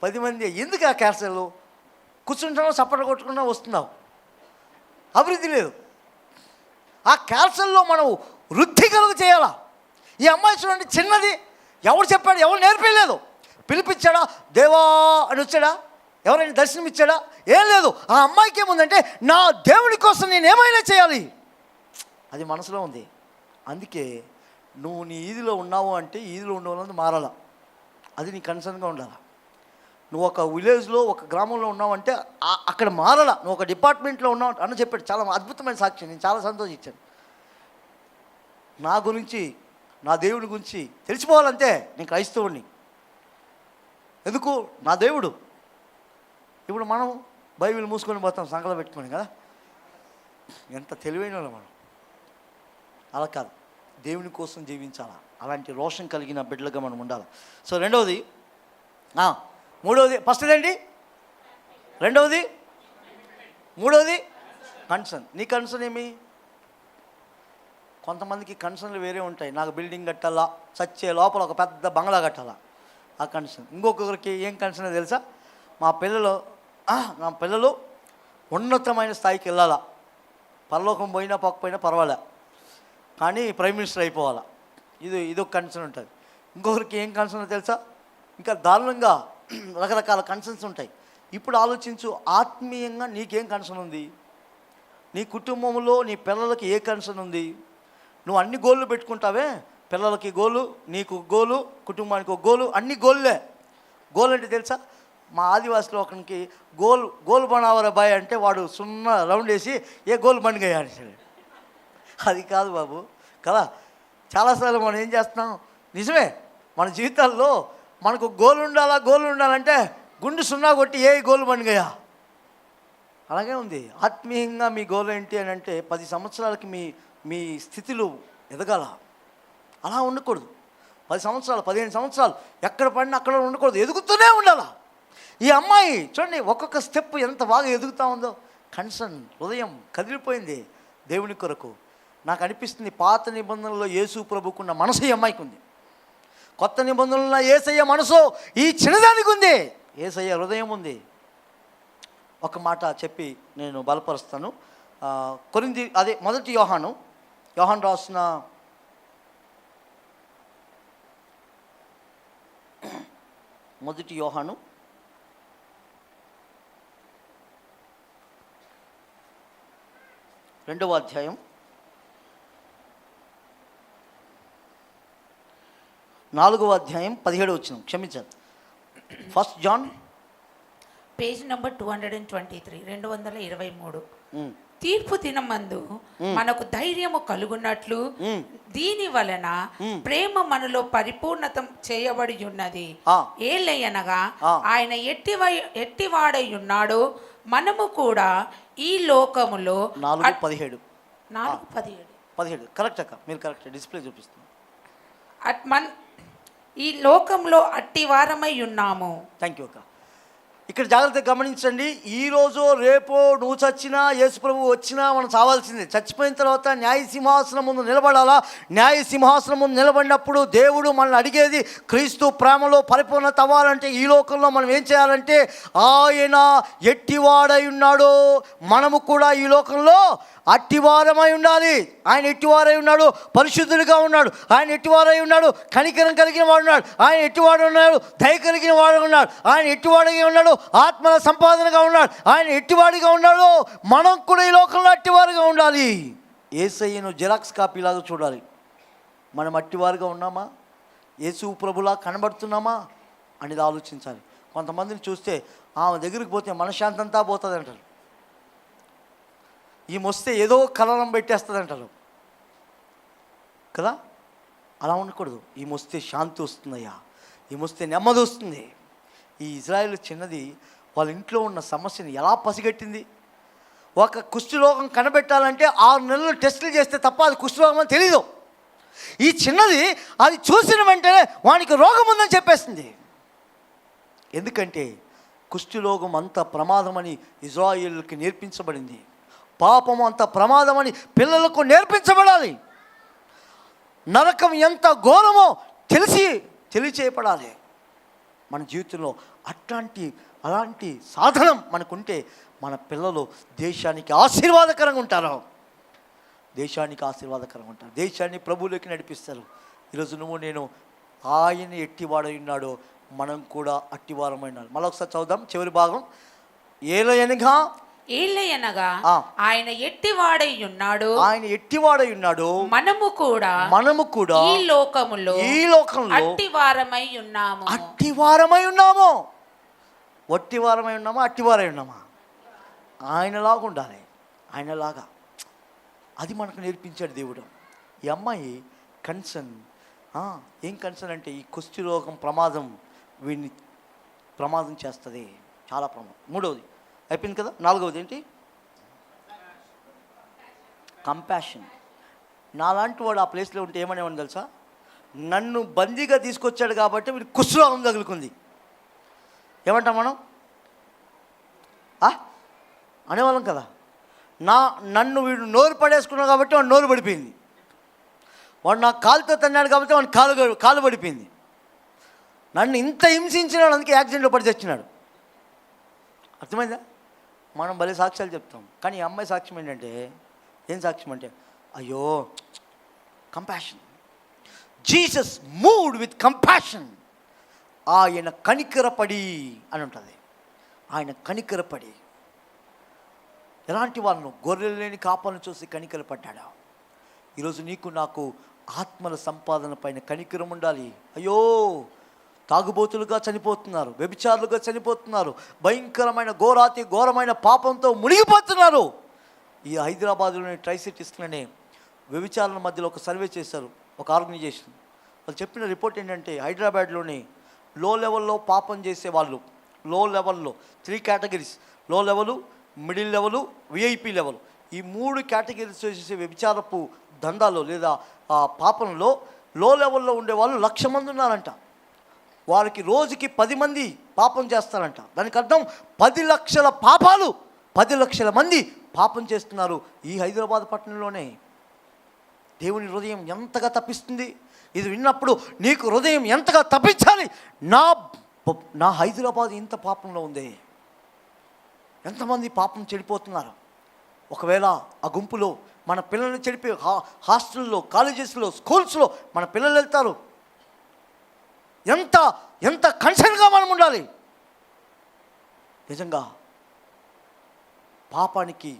10 మంది. ఎందుకు ఆ కేర్సెల్? కూర్చుంటున్నావు, సప్పట్లు కొట్టుకున్నా వస్తున్నావు, అభివృద్ధి లేదు. ఆ క్యాన్సర్లో మనం వృద్ధి కలుగు చేయాలా. ఈ అమ్మాయి చూడండి, చిన్నది, ఎవరు చెప్పాడు, ఎవరు నేర్పించలేదు. పిలిపించాడా, దేవా అని వచ్చాడా, ఎవరైనా దర్శనం ఇచ్చాడా? ఏం లేదు. ఆ అమ్మాయికి ఏముందంటే, నా దేవుడి కోసం నేను ఏమైనా చేయాలి, అది మనసులో ఉంది. అందుకే నువ్వు నీ ఈదిలో ఉన్నావు అంటే ఈదిలో ఉండవాలని మారాలా, అది నీ కన్సర్న్గా ఉండాలా. నువ్వు ఒక విలేజ్లో ఒక గ్రామంలో ఉన్నావంటే అక్కడ మారాలా. నువ్వు ఒక డిపార్ట్మెంట్లో ఉన్నావు అన్న చెప్పాడు. చాలా అద్భుతమైన సాక్ష్యం, నేను చాలా సంతోషించాను. నా గురించి, నా దేవుడి గురించి తెలిసిపోవాలంటే నేను క్రైస్తవుడిని. ఎందుకు? నా దేవుడు. ఇప్పుడు మనం బైబిల్ మూసుకొని పోతాం, సంకలం పెట్టుకొని కదా. ఎంత తెలివైన వాళ్ళు మనం. అలా కాదు, దేవుని కోసం జీవించాలా. అలాంటి రోషం కలిగిన బిడ్డలుగా మనం ఉండాలి. సో రెండవది, మూడవది, ఫస్ట్ ఏంటి, రెండవది, మూడవది కన్సర్న్. నీ కన్సర్న్ ఏమి? కొంతమందికి కన్సర్న్లు వేరే ఉంటాయి. నాకు బిల్డింగ్ కట్టాలా, చచ్చే లోపల ఒక పెద్ద బంగ్లా కట్టాలా, ఆ కన్సర్న్. ఇంకొకరికి ఏం కన్సర్న్ తెలుసా? నా పిల్లలు ఉన్నతమైన స్థాయికి వెళ్ళాలా, పరలోకం పోయినా పోకపోయినా పర్వాలే, కానీ ప్రైమ్ మినిస్టర్ అయిపోవాలా. ఇదొక కన్సర్న్ ఉంటుంది. ఇంకొకరికి ఏం కన్సర్న్ తెలుసా? ఇంకా దారుణంగా రకరకాల కన్సర్న్స్ ఉంటాయి. ఇప్పుడు ఆలోచించు, ఆత్మీయంగా నీకేం కన్సర్న్ ఉంది? నీ కుటుంబంలో నీ పిల్లలకి ఏ కన్సర్న్ ఉంది? నువ్వు అన్ని గోళ్ళు పెట్టుకుంటావే, పిల్లలకి గోలు, నీకు గోలు, కుటుంబానికి ఒక గోలు, అన్ని గోళ్ళే. గోల్ అంటే తెలుసా? మా ఆదివాసిలో ఒకరికి గోల్ బనావర బాయ్ అంటే వాడు 0 రౌండ్ వేసి ఏ గోల్ బండిగా అనేసాడు. అది కాదు బాబు కదా. చాలాసార్లు మనం ఏం చేస్తున్నాం, నిజమే, మన జీవితాల్లో మనకు గోల్ ఉండాలంటే గుండు 0 కొట్టి ఏ గోల్ బండిగా. అలాగే ఉంది ఆత్మీయంగా. మీ గోల్ ఏంటి అని అంటే 10 సంవత్సరాలకి మీ స్థితిలో ఎదగాల. అలా ఉండకూడదు. 10 సంవత్సరాలు 15 సంవత్సరాలు ఎక్కడ పడినా అక్కడ ఉండకూడదు, ఎదుగుతూనే ఉండాలా. ఈ అమ్మాయి చూడండి, ఒక్కొక్క స్టెప్ ఎంత బాగా ఎదుగుతూ ఉందో. కన్సర్న్, హృదయం కదిలిపోయింది దేవుని కొరకు. నాకు అనిపిస్తుంది, పాత నిబంధనలో యేసు ప్రభుకున్న మనసు ఈ అమ్మాయికి ఉంది, కొత్త నిబంధనలో యేసయ్య మనసు ఈ చిన్నదానికి ఉంది, యేసయ్య హృదయం ఉంది. ఒక మాట చెప్పి నేను బలపరుస్తాను. మొదటి యోహాను రాసిన మొదటి యోహాను 2వ అధ్యాయం 4వ అధ్యాయం 17వ వచనం. క్షమించాలి, 1 జాన్ పేజ్ నంబర్ 223, 223. తీర్పు దినమందు మనకు ధైర్యము కలుగునట్లు దీని వలన ప్రేమ మనలో పరిపూర్ణత చేయబడి ఉన్నది. ఏలయనగా ఆయన ఎట్టివాడై ఉన్నాడో మనము కూడా ఈ లోకములో. 4:17 కరెక్ట్ అక్క, మీరు కరెక్ట్, డిస్ప్లే చూపిస్తున్నాం. ఈ లోకంలో అట్టి వారమై ఉన్నాము. థ్యాంక్ యూ అక్క. ఇక్కడ జాగ్రత్తగా గమనించండి. ఈరోజు రేపో నువ్వు చచ్చినా యేసు ప్రభు వచ్చినా మనం చావాల్సిందే. చచ్చిపోయిన తర్వాత న్యాయ సింహాసనం ముందు నిలబడాలా. న్యాయ సింహాసనం ముందు నిలబడినప్పుడు దేవుడు మనల్ని అడిగేది, క్రీస్తు ప్రేమలో పరిపూర్ణత అవ్వాలంటే ఈ లోకంలో మనం ఏం చేయాలంటే, ఆయన ఎట్టివాడై ఉన్నాడో మనము కూడా ఈ లోకంలో అట్టివారమై ఉండాలి. ఆయన ఎట్టివారై ఉన్నాడు, పరిశుద్ధుడిగా ఉన్నాడు. ఆయన ఎట్టివారై ఉన్నాడు, కనికరం కలిగిన వాడు ఉన్నాడు. ఆయన ఎట్టివాడు ఉన్నాడు, దయ కలిగిన వాడు ఉన్నాడు. ఆయన ఎట్టివాడిగా ఉన్నాడు, ఆత్మల సంపాదనగా ఉన్నాడు. ఆయన ఎట్టివాడిగా ఉన్నాడు, మనం కూడా ఈ లోకంలో అట్టివారుగా ఉండాలి. యేసయ్యను జిరాక్స్ కాపీలాగా చూడాలి. మనం అట్టివారుగా ఉన్నామా, యేసు ప్రభులా కనబడుతున్నామా అనేది ఆలోచించాలి. కొంతమందిని చూస్తే ఆమె దగ్గరికి పోతే మనశ్శాంతి అంతా పోతుంది అంటారు. ఈ మొస్తే ఏదో కలనం పెట్టేస్తుంది అంటారు కదా. అలా ఉండకూడదు. ఈ మొస్తే శాంతి వస్తుందయ్యా, ఈ మొస్తే నెమ్మది వస్తుంది. ఈ ఇజ్రాయేల్ చిన్నది వాళ్ళ ఇంట్లో ఉన్న సమస్యని ఎలా పసిగట్టింది. ఒక కుష్ఠరోగం కనబెట్టాలంటే 6 నెలలు టెస్టులు చేస్తే తప్ప అది కుష్ఠరోగం అని తెలీదు. ఈ చిన్నది అది చూసిన వెంటనే వానికి రోగం ఉందని చెప్పేస్తుంది. ఎందుకంటే కుష్ఠరోగం అంత ప్రమాదమని ఇజ్రాయేలుకి నేర్పించబడింది. పాపం అంత ప్రమాదమని పిల్లలకు నేర్పించబడాలి. నరకం ఎంత ఘోరమో తెలియచేయబడాలి. మన జీవితంలో అలాంటి సాధనం మనకుంటే మన పిల్లలు దేశానికి ఆశీర్వాదకరంగా ఉంటారు. దేశాన్ని ప్రభువులోకి నడిపిస్తారు. ఈరోజు నువ్వు నేను ఆయన ఎట్టివాడై ఉన్నాడో మనం కూడా అట్టివారమై ఉన్నాడు. మళ్ళీ ఒకసారి చదువుదాం చివరి భాగం. ఏలయనగా ఆయన ఎట్టివాడై ఉన్నాడు, మనము కూడా ఈ లోకములో అట్టివారమై ఉన్నాము. అట్టివారమై ఉన్నామా? ఆయనలాగా ఉండాలి. ఆయనలాగా అది మనకు నేర్పించాడు దేవుడు. ఈ అమ్మాయి కన్సర్న్ ఏం కన్సర్న్ అంటే ఈ కుష్టి రోగం ప్రమాదం వీడిని ప్రమాదం చేస్తుంది, చాలా ప్రమాదం. 3వది అయిపోయింది కదా. 4వది ఏంటి? కంపాషన్. నాలాంటి వాడు ఆ ప్లేస్లో ఉంటే ఏమనేవాడిని తెలుసా? నన్ను బందీగా తీసుకొచ్చాడు కాబట్టి వీడు కుష్ఠరోగం తగులుకుంది. ఏమంటాం మనం? అనేవాళ్ళం కదా. నన్ను వీడు నోరు పడేసుకున్నాడు కాబట్టి వాడు నోరు పడిపోయింది. వాడు నా కాలుతో తన్నాడు కాబట్టి వాడిని కాలు పడిపోయింది. నన్ను ఇంత హింసించినాడు, అందుకే యాక్సిడెంట్లో పడి చచ్చినాడు. అర్థమైందా? మనం భలే సాక్ష్యాలు చెప్తాం. కానీ ఈ అమ్మాయి సాక్ష్యం ఏంటంటే, ఏం సాక్ష్యం అంటే, అయ్యో compassion. Jesus moved with compassion. ఆయన కనికరపడి అని ఉంటుంది. ఆయన కనికరపడి ఎలాంటి వాళ్ళను, గొర్రెలు లేని కాపలను చూసి కనికరపడ్డాడు. ఈరోజు నీకు నాకు ఆత్మల సంపాదన పైన కనికరం ఉండాలి. అయ్యో తాగుబోతులుగా చనిపోతున్నారు, వ్యభిచారులుగా చనిపోతున్నారు, భయంకరమైన ఘోరమైన పాపంతో మునిగిపోతున్నారు. ఈ హైదరాబాద్లోని ట్రై సిటీస్లోనే వ్యభిచారుల మధ్యలో ఒక సర్వే చేశారు, ఒక ఆర్గనైజేషన్. వాళ్ళు చెప్పిన రిపోర్ట్ ఏంటంటే, హైదరాబాద్లోని లో లెవెల్లో పాపం చేసే వాళ్ళు, లో లెవెల్లో 3 కేటగిరీస్, లో level, middle level, VIP level, ఈ 3 కేటగిరీస్ చేసే వ్యభిచారపు దందాలో లేదా పాపంలో లో లెవెల్లో ఉండేవాళ్ళు 1,00,000 మంది ఉన్నారంట. వారికి రోజుకి 10 మంది పాపం చేస్తారంట. దానికి అర్థం 10 లక్షల పాపాలు, 10 లక్షల మంది పాపం చేస్తున్నారు ఈ హైదరాబాద్ పట్టణంలోనే. దేవుని హృదయం ఎంతగా తప్పిస్తుంది. ఇది విన్నప్పుడు నీకు హృదయం ఎంతగా తప్పించాలి. నా హైదరాబాద్ ఇంత పాపంలో ఉంది, ఎంతమంది పాపం చెడిపోతున్నారు. ఒకవేళ ఆ గుంపులో మన పిల్లల్ని చెడిపి హాస్టల్లో, కాలేజెస్లో, స్కూల్స్లో మన పిల్లలు వెళ్తారు. ఎంత కన్సర్న్గా మనం ఉండాలి. నిజంగా పాపానికి,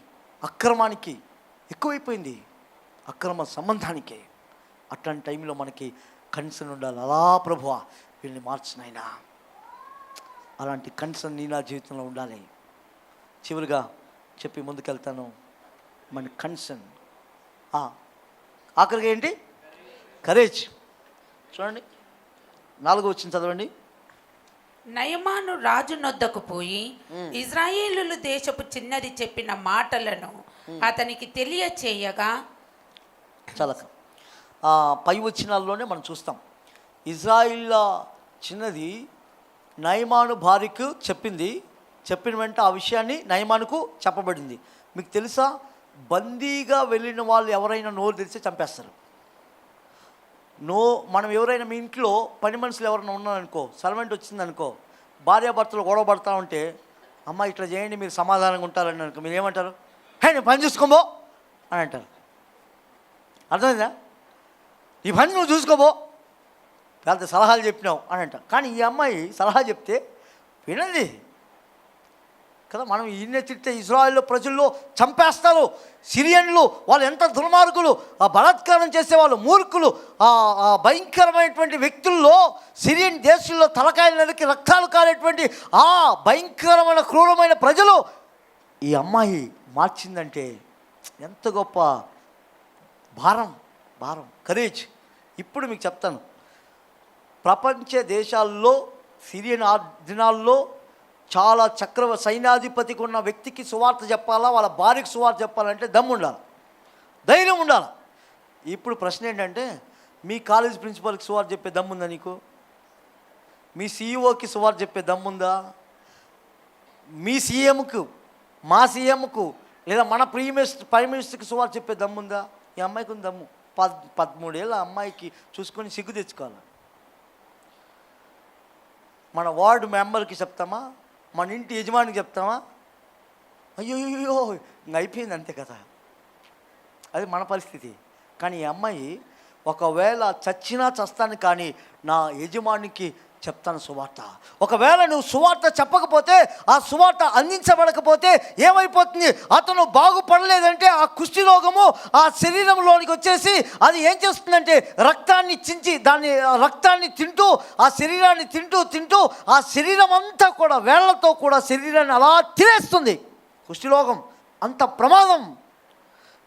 అక్రమానికి ఎక్కువైపోయింది, అక్రమ సంబంధానికి. అట్లాంటి టైంలో మనకి కన్సర్న్ ఉండాలి. అలా ప్రభువా వీళ్ళని మార్చినైనా, అలాంటి కన్సర్న్ నీ నా జీవితంలో ఉండాలి. చివరిగా చెప్పి ముందుకెళ్తాను. మన కన్సర్న్ ఆఖరిగా ఏంటి? కరేజ్. చూడండి 4వ వచనం చదవండి. నయమాను రాజు నొద్దకు పోయి ఇజ్రాయేలు దేశపు చిన్నది చెప్పిన మాటలను అతనికి తెలియచేయగా, చాలా పై వచనాల్లోనే మనం చూస్తాం. ఇజ్రాయిల్ చిన్నది నయమాను భార్యకు చెప్పింది. చెప్పిన వెంట ఆ విషయాన్ని నయమానుకు చెప్పబడింది. మీకు తెలుసా, బందీగా వెళ్ళిన వాళ్ళు ఎవరైనా నోరు తెరిస్తే చంపేస్తారు. మనం ఎవరైనా మీ ఇంట్లో పని మనుషులు ఎవరైనా ఉన్నారనుకో, సర్వెంట్ వచ్చిందనుకో, భార్యాభర్తలు గొడవ పడతా ఉంటే, అమ్మ ఇట్లా చేయండి మీరు సమాధానంగా ఉంటారని అనుకో, మీరు ఏమంటారు? హే నువ్వు పని చూసుకోబో అని అంటారు. అర్థమైందా? ఈ పని నువ్వు చూసుకోబో, పెద్ద సలహాలు చెప్పినావు అని అంటారు. కానీ ఈ అమ్మాయి సలహా చెప్తే వినండి కదా. మనం ఈయన తిట్టే ఇజ్రాయెల్ ప్రజల్లో చంపేస్తారు సిరియన్లు, వాళ్ళు ఎంత దుర్మార్గులు, ఆ బలాత్కారం చేసేవాళ్ళు మూర్ఖులు, ఆ భయంకరమైనటువంటి వ్యక్తుల్లో సిరియన్ దేశంలో తలకాయలు నరికి రక్తాలు కాలేటువంటి ఆ భయంకరమైన క్రూరమైన ప్రజలు ఈ అమ్మాయి మార్చిందంటే ఎంత గొప్ప భారం కరేజ్. ఇప్పుడు మీకు చెప్తాను, ప్రపంచ దేశాల్లో సిరియన్ ఆ దినాల్లో చాలా సైన్యాధిపతికి ఉన్న వ్యక్తికి సువార్త చెప్పాలా, వాళ్ళ భార్యకి సువార్త చెప్పాలంటే దమ్ము ఉండాలి, ధైర్యం ఉండాలి. ఇప్పుడు ప్రశ్న ఏంటంటే, మీ కాలేజ్ ప్రిన్సిపాల్కి సువార్త చెప్పే దమ్ముందా నీకు? మీ సీఈఓకి సువార్త చెప్పే దమ్ముందా? మీ సీఎంకు, మా సీఎంకు, లేదా మన ప్రైమ్ మినిస్టర్కి సువార్త చెప్పే దమ్ముందా? ఈ అమ్మాయికి ఉంది దమ్ము. 13 ఏళ్ళ అమ్మాయికి చూసుకొని సిగ్గు తెచ్చుకోవాలి. మన వార్డు మెంబర్కి చెప్తామా, మన ఇంటి యజమానికి చెప్తామా? అయ్యో ఇంక అయిపోయింది అంతే కదా. అది మన పరిస్థితి. కానీ ఈ అమ్మాయి ఒకవేళ చచ్చినా చస్తాను కానీ నా యజమానికి చెప్తాను సువార్త. ఒకవేళ నువ్వు సువార్త చెప్పకపోతే, ఆ సువార్త అందించబడకపోతే ఏమైపోతుంది? అతను బాగుపడలేదంటే ఆ కుష్టి రోగము ఆ శరీరంలోనికి వచ్చేసి అది ఏం చేస్తుందంటే రక్తాన్ని చించి దాన్ని రక్తాన్ని తింటూ ఆ శరీరాన్ని తింటూ ఆ శరీరం అంతా కూడా వేళ్లతో కూడా శరీరాన్ని అలా తినేస్తుంది. కుష్ఠరోగం అంత ప్రమాదం,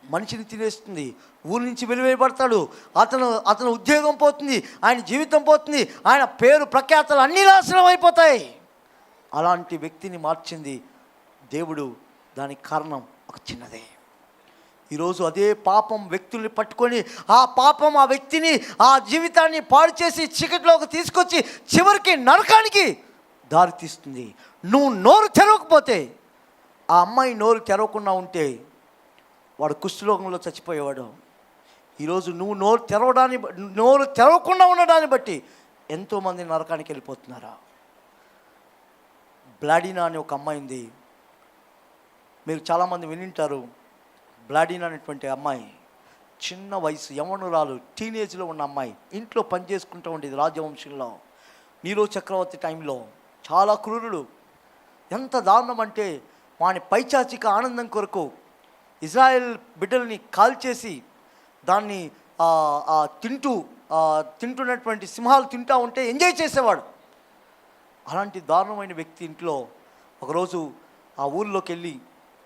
మనిషిని తినేస్తుంది. ఊరి నుంచి వెలివేయబడతాడు, అతను ఉద్యోగం పోతుంది, ఆయన జీవితం పోతుంది, ఆయన పేరు ప్రఖ్యాతలు అన్నీ నాశనం అయిపోతాయి. అలాంటి వ్యక్తిని మార్చింది దేవుడు. దానికి కారణం ఒక చిన్నదే. ఈరోజు అదే పాపం వ్యక్తుల్ని పట్టుకొని ఆ పాపం ఆ వ్యక్తిని ఆ జీవితాన్ని పాడు చేసి చీకటిలోకి తీసుకొచ్చి చివరికి నరకానికి దారి తీస్తుంది. నువ్వు నోరు తెరవకపోతే, ఆ అమ్మాయి నోరు తెరవకుండా ఉంటే వాడు కుష్ఠరోగంలో చచ్చిపోయేవాడు. ఈరోజు నువ్వు నోరు తెరవకుండా ఉండడాన్ని బట్టి ఎంతోమంది నరకానికి వెళ్ళిపోతున్నారా. బ్లాడినా అని ఒక అమ్మాయి ఉంది, మీరు చాలామంది వినింటారు. బ్లాడినా అనేటువంటి అమ్మాయి చిన్న వయసు, యవ్వనురాలు, టీనేజ్లో ఉన్న అమ్మాయి, ఇంట్లో పనిచేసుకుంటూ ఉండేది రాజవంశంలో. నీరో చక్రవర్తి టైంలో చాలా క్రూరుడు. ఎంత దారుణం అంటే వాని పైచాచిక ఆనందం కొరకు ఇజ్రాయెల్ బిడ్డల్ని కాల్చేసి దాన్ని తింటున్నటువంటి సింహాలు తింటూ ఉంటే ఎంజాయ్ చేసేవాడు. అలాంటి దారుణమైన వ్యక్తి ఇంట్లో ఒకరోజు ఆ ఊళ్ళోకి వెళ్ళి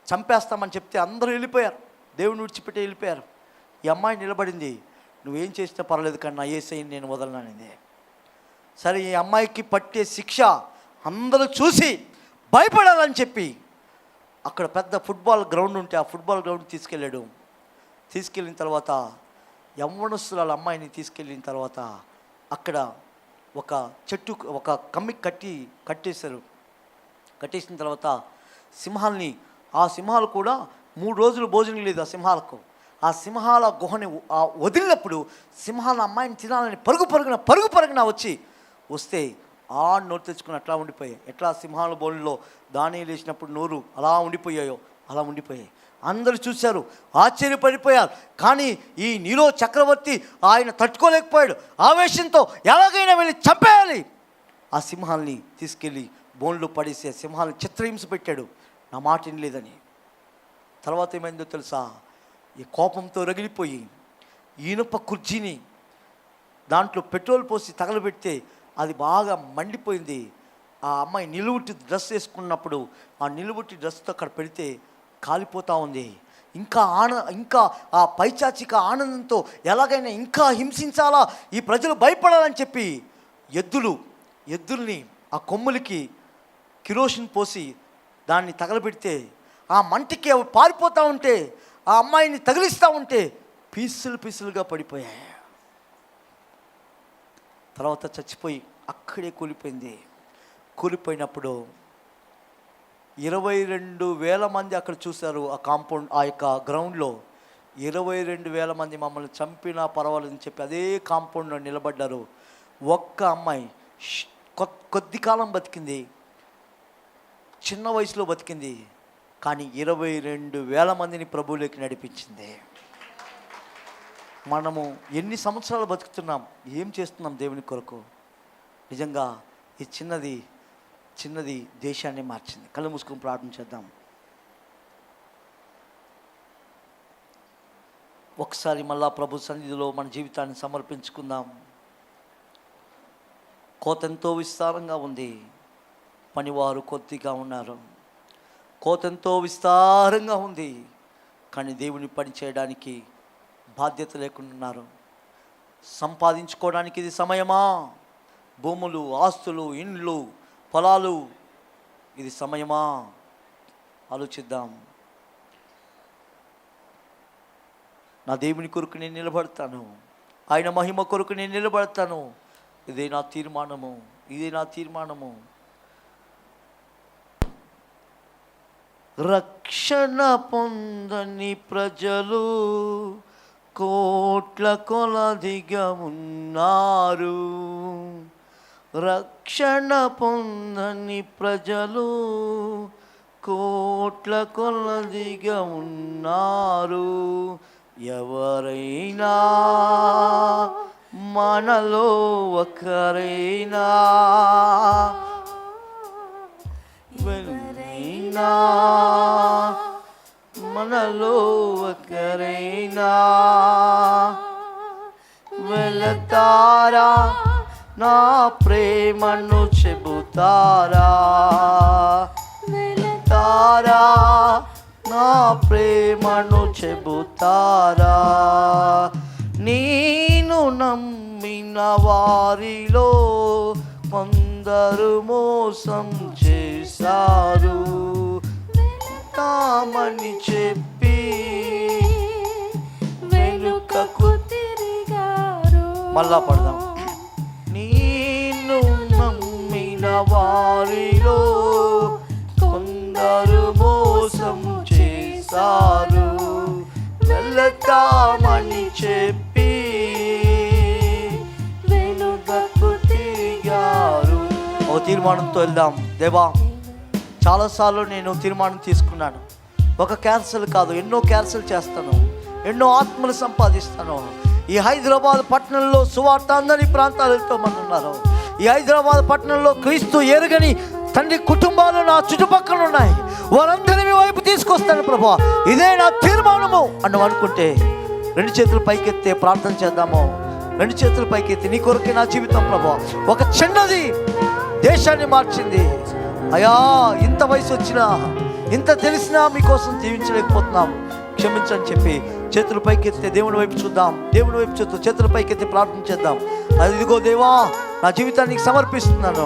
చంపేస్తామని చెప్తే అందరూ వెళ్ళిపోయారు, దేవుని విడిచిపెట్టి వెళ్ళిపోయారు. ఈ అమ్మాయి నిలబడింది, నువ్వేం చేసినా పర్లేదు కానీ నా యేసయ్యని నేను వదలననింది. సరే, ఈ అమ్మాయికి పట్టే శిక్ష అందరూ చూసి భయపడాలని చెప్పి అక్కడ పెద్ద ఫుట్బాల్ గ్రౌండ్ ఉంటే ఆ ఫుట్బాల్ గ్రౌండ్ తీసుకెళ్ళిన తర్వాత యవ్వనస్తుల అమ్మాయిని తీసుకెళ్ళిన తర్వాత అక్కడ ఒక చెట్టు ఒక కమ్మి కట్టేసిన తర్వాత ఆ సింహాలు కూడా 3 రోజులు భోజనం లేదు ఆ సింహాలకు. ఆ సింహాల గుహని వదిలినప్పుడు సింహాల అమ్మాయిని తినాలని పరుగున వస్తే నోరు తెచ్చుకుని అట్లా ఉండిపోయాయి. ఎట్లా సింహాల బోన్లో దానియేలు వేసినప్పుడు నోరు అలా ఉండిపోయాయి. అందరూ చూశారు, ఆశ్చర్యపడిపోయారు. కానీ ఈ నీరో చక్రవర్తి ఆయన తట్టుకోలేకపోయాడు. ఆవేశంతో ఎలాగైనా వెళ్ళి చంపేయాలి. ఆ సింహాల్ని తీసుకెళ్ళి బోన్లో పడేసి ఆ సింహాలను చిత్రహింస పెట్టాడు, నా మాట వినలేదని. తర్వాత ఏమైందో తెలుసా? ఈ కోపంతో రగిలిపోయి ఇనుప కుర్చీని దాంట్లో పెట్రోల్ పోసి తగలబెడితే అది బాగా మండిపోయింది. ఆ అమ్మాయి నిలువుటి డ్రెస్ వేసుకున్నప్పుడు ఆ నిలువుటి డ్రెస్తో అక్కడ పెడితే కాలిపోతూ ఉంది. ఇంకా ఆ పైచాచిక ఆనందంతో ఎలాగైనా ఇంకా హింసించాలా, ఈ ప్రజలు భయపడాలని చెప్పి ఎద్దుల్ని ఆ కొమ్ములకి కిరోసిన్ పోసి దాన్ని తగలబెడితే ఆ మంటకి అవి పారిపోతూ ఉంటే ఆ అమ్మాయిని తగిలిస్తూ ఉంటే పీసులుగా పడిపోయాయి. తర్వాత చచ్చిపోయి అక్కడే కూలిపోయినప్పుడు 22,000 మంది అక్కడ చూశారు. ఆ కాంపౌండ్, ఆ యొక్క గ్రౌండ్లో 22,000 మంది మమ్మల్ని చంపినా పర్వాలేదని చెప్పి అదే కాంపౌండ్లో నిలబడ్డారు. ఒక్క అమ్మాయి కొద్ది కాలం బతికింది, చిన్న వయసులో బతికింది, కానీ 22,000 మందిని ప్రభువులోకి నడిపించింది. మనము ఎన్ని సంవత్సరాలు బతుకుతున్నాం, ఏం చేస్తున్నాం దేవుని కొరకు? నిజంగా ఈ చిన్నది దేశాన్ని మార్చింది. కళ్ళు మూసుకొని ప్రార్థన చేద్దాం. ఒకసారి మళ్ళా ప్రభు సన్నిధిలో మన జీవితాన్ని సమర్పించుకుందాం. కోత ఎంతో విస్తారంగా ఉంది, పనివారు కొద్దిగా ఉన్నారు. కోత ఎంతో విస్తారంగా ఉంది, కానీ దేవుని పని చేయడానికి బాధ్యత లేకుండా ఉన్నారు. సంపాదించుకోవడానికి ఇది సమయమా? భూములు, ఆస్తులు, ఇండ్లు, పొలాలు, ఇది సమయమా? ఆలోచిద్దాం. నా దేవుని కొరకు నేను నిలబడతాను, ఆయన మహిమ కొరకు నేను నిలబడతాను. ఇదే నా తీర్మానము. రక్షణ పొందని ప్రజలు కోట్ల కొలదిగా ఉన్నారు. రక్షణ పొందని ప్రజలు కోట్ల కొలదిగా ఉన్నారు. ఎవరైనా మనలో ఒకరైనా మనలో ఒకరైనా వెళతారా, నా ప్రేమను చెబుతారా? వెళతారా, నా ప్రేమను చెబుతారా? నేను నమ్మిన వారిలో కొందరు మోసం చేశారు. తామని చెప్పి వెనుకకు తిరిగారు. మళ్ళా పడదాం. నేను నమ్మిన వారిలో కొందరు మోసం చేశారు. వెళతామని చెప్పి వెనుకకు తిరిగారు. ఓ తీర్మానంతో వెళ్దాం. దేవా, చాలాసార్లు నేను తీర్మానం తీసుకున్నాను. ఒక క్యాన్సల్ కాదు, ఎన్నో క్యాన్సల్ చేస్తాను, ఎన్నో ఆత్మలు సంపాదిస్తాను. ఈ హైదరాబాద్ పట్టణంలో సువార్త అందని ప్రాంతాలతో మంది ఉన్నారు. ఈ హైదరాబాద్ పట్టణంలో క్రీస్తు ఎరుగని తండ్రి కుటుంబాలు నా చుట్టుపక్కల ఉన్నాయి. వారందరినీ మీ వైపు తీసుకొస్తాను ప్రభువా, ఇదే నా తీర్మానము అని అనుకుంటే 2 చేతులు పైకెత్తే ప్రార్థన చేద్దాము. 2 చేతులు పైకెత్తి, నీ కొరకే నా జీవితం ప్రభువా. ఒక చిన్నది దేశాన్ని మార్చింది. అయ్యా, ఇంత వయసు వచ్చినా, ఇంత తెలిసినా మీకోసం జీవించలేకపోతున్నాం, క్షమించని చెప్పి చేతుల పైకెత్తే దేవుని వైపు చూద్దాం. దేవుని వైపు చూస్తూ చేతుల పైకెత్తి ప్రార్థన చేద్దాం. ఇదిగో దేవా, నా జీవితాన్ని సమర్పిస్తున్నాను.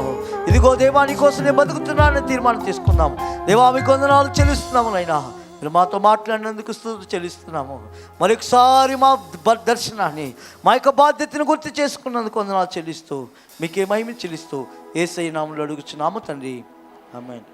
ఇదిగో దేవా, నీ కోసం నేను బతుకుతున్నానని తీర్మానం చేసుకుందాం. దేవా, మీకు వందనాలు చెల్లిస్తున్నాము. నైనా మీరు మాతో మాట్లాడినందుకు స్తుతులు చెల్లిస్తున్నాము. మరొకసారి మా దర్శనాన్ని, మా యొక్క బాధ్యతను గుర్తు చేసుకున్నందుకు వందనాలు చెల్లిస్తూ, మీకే మహిమ చెల్లిస్తూ యేసయ్య నామములో అడుగుచున్నాము తండ్రి. ఆమేన్.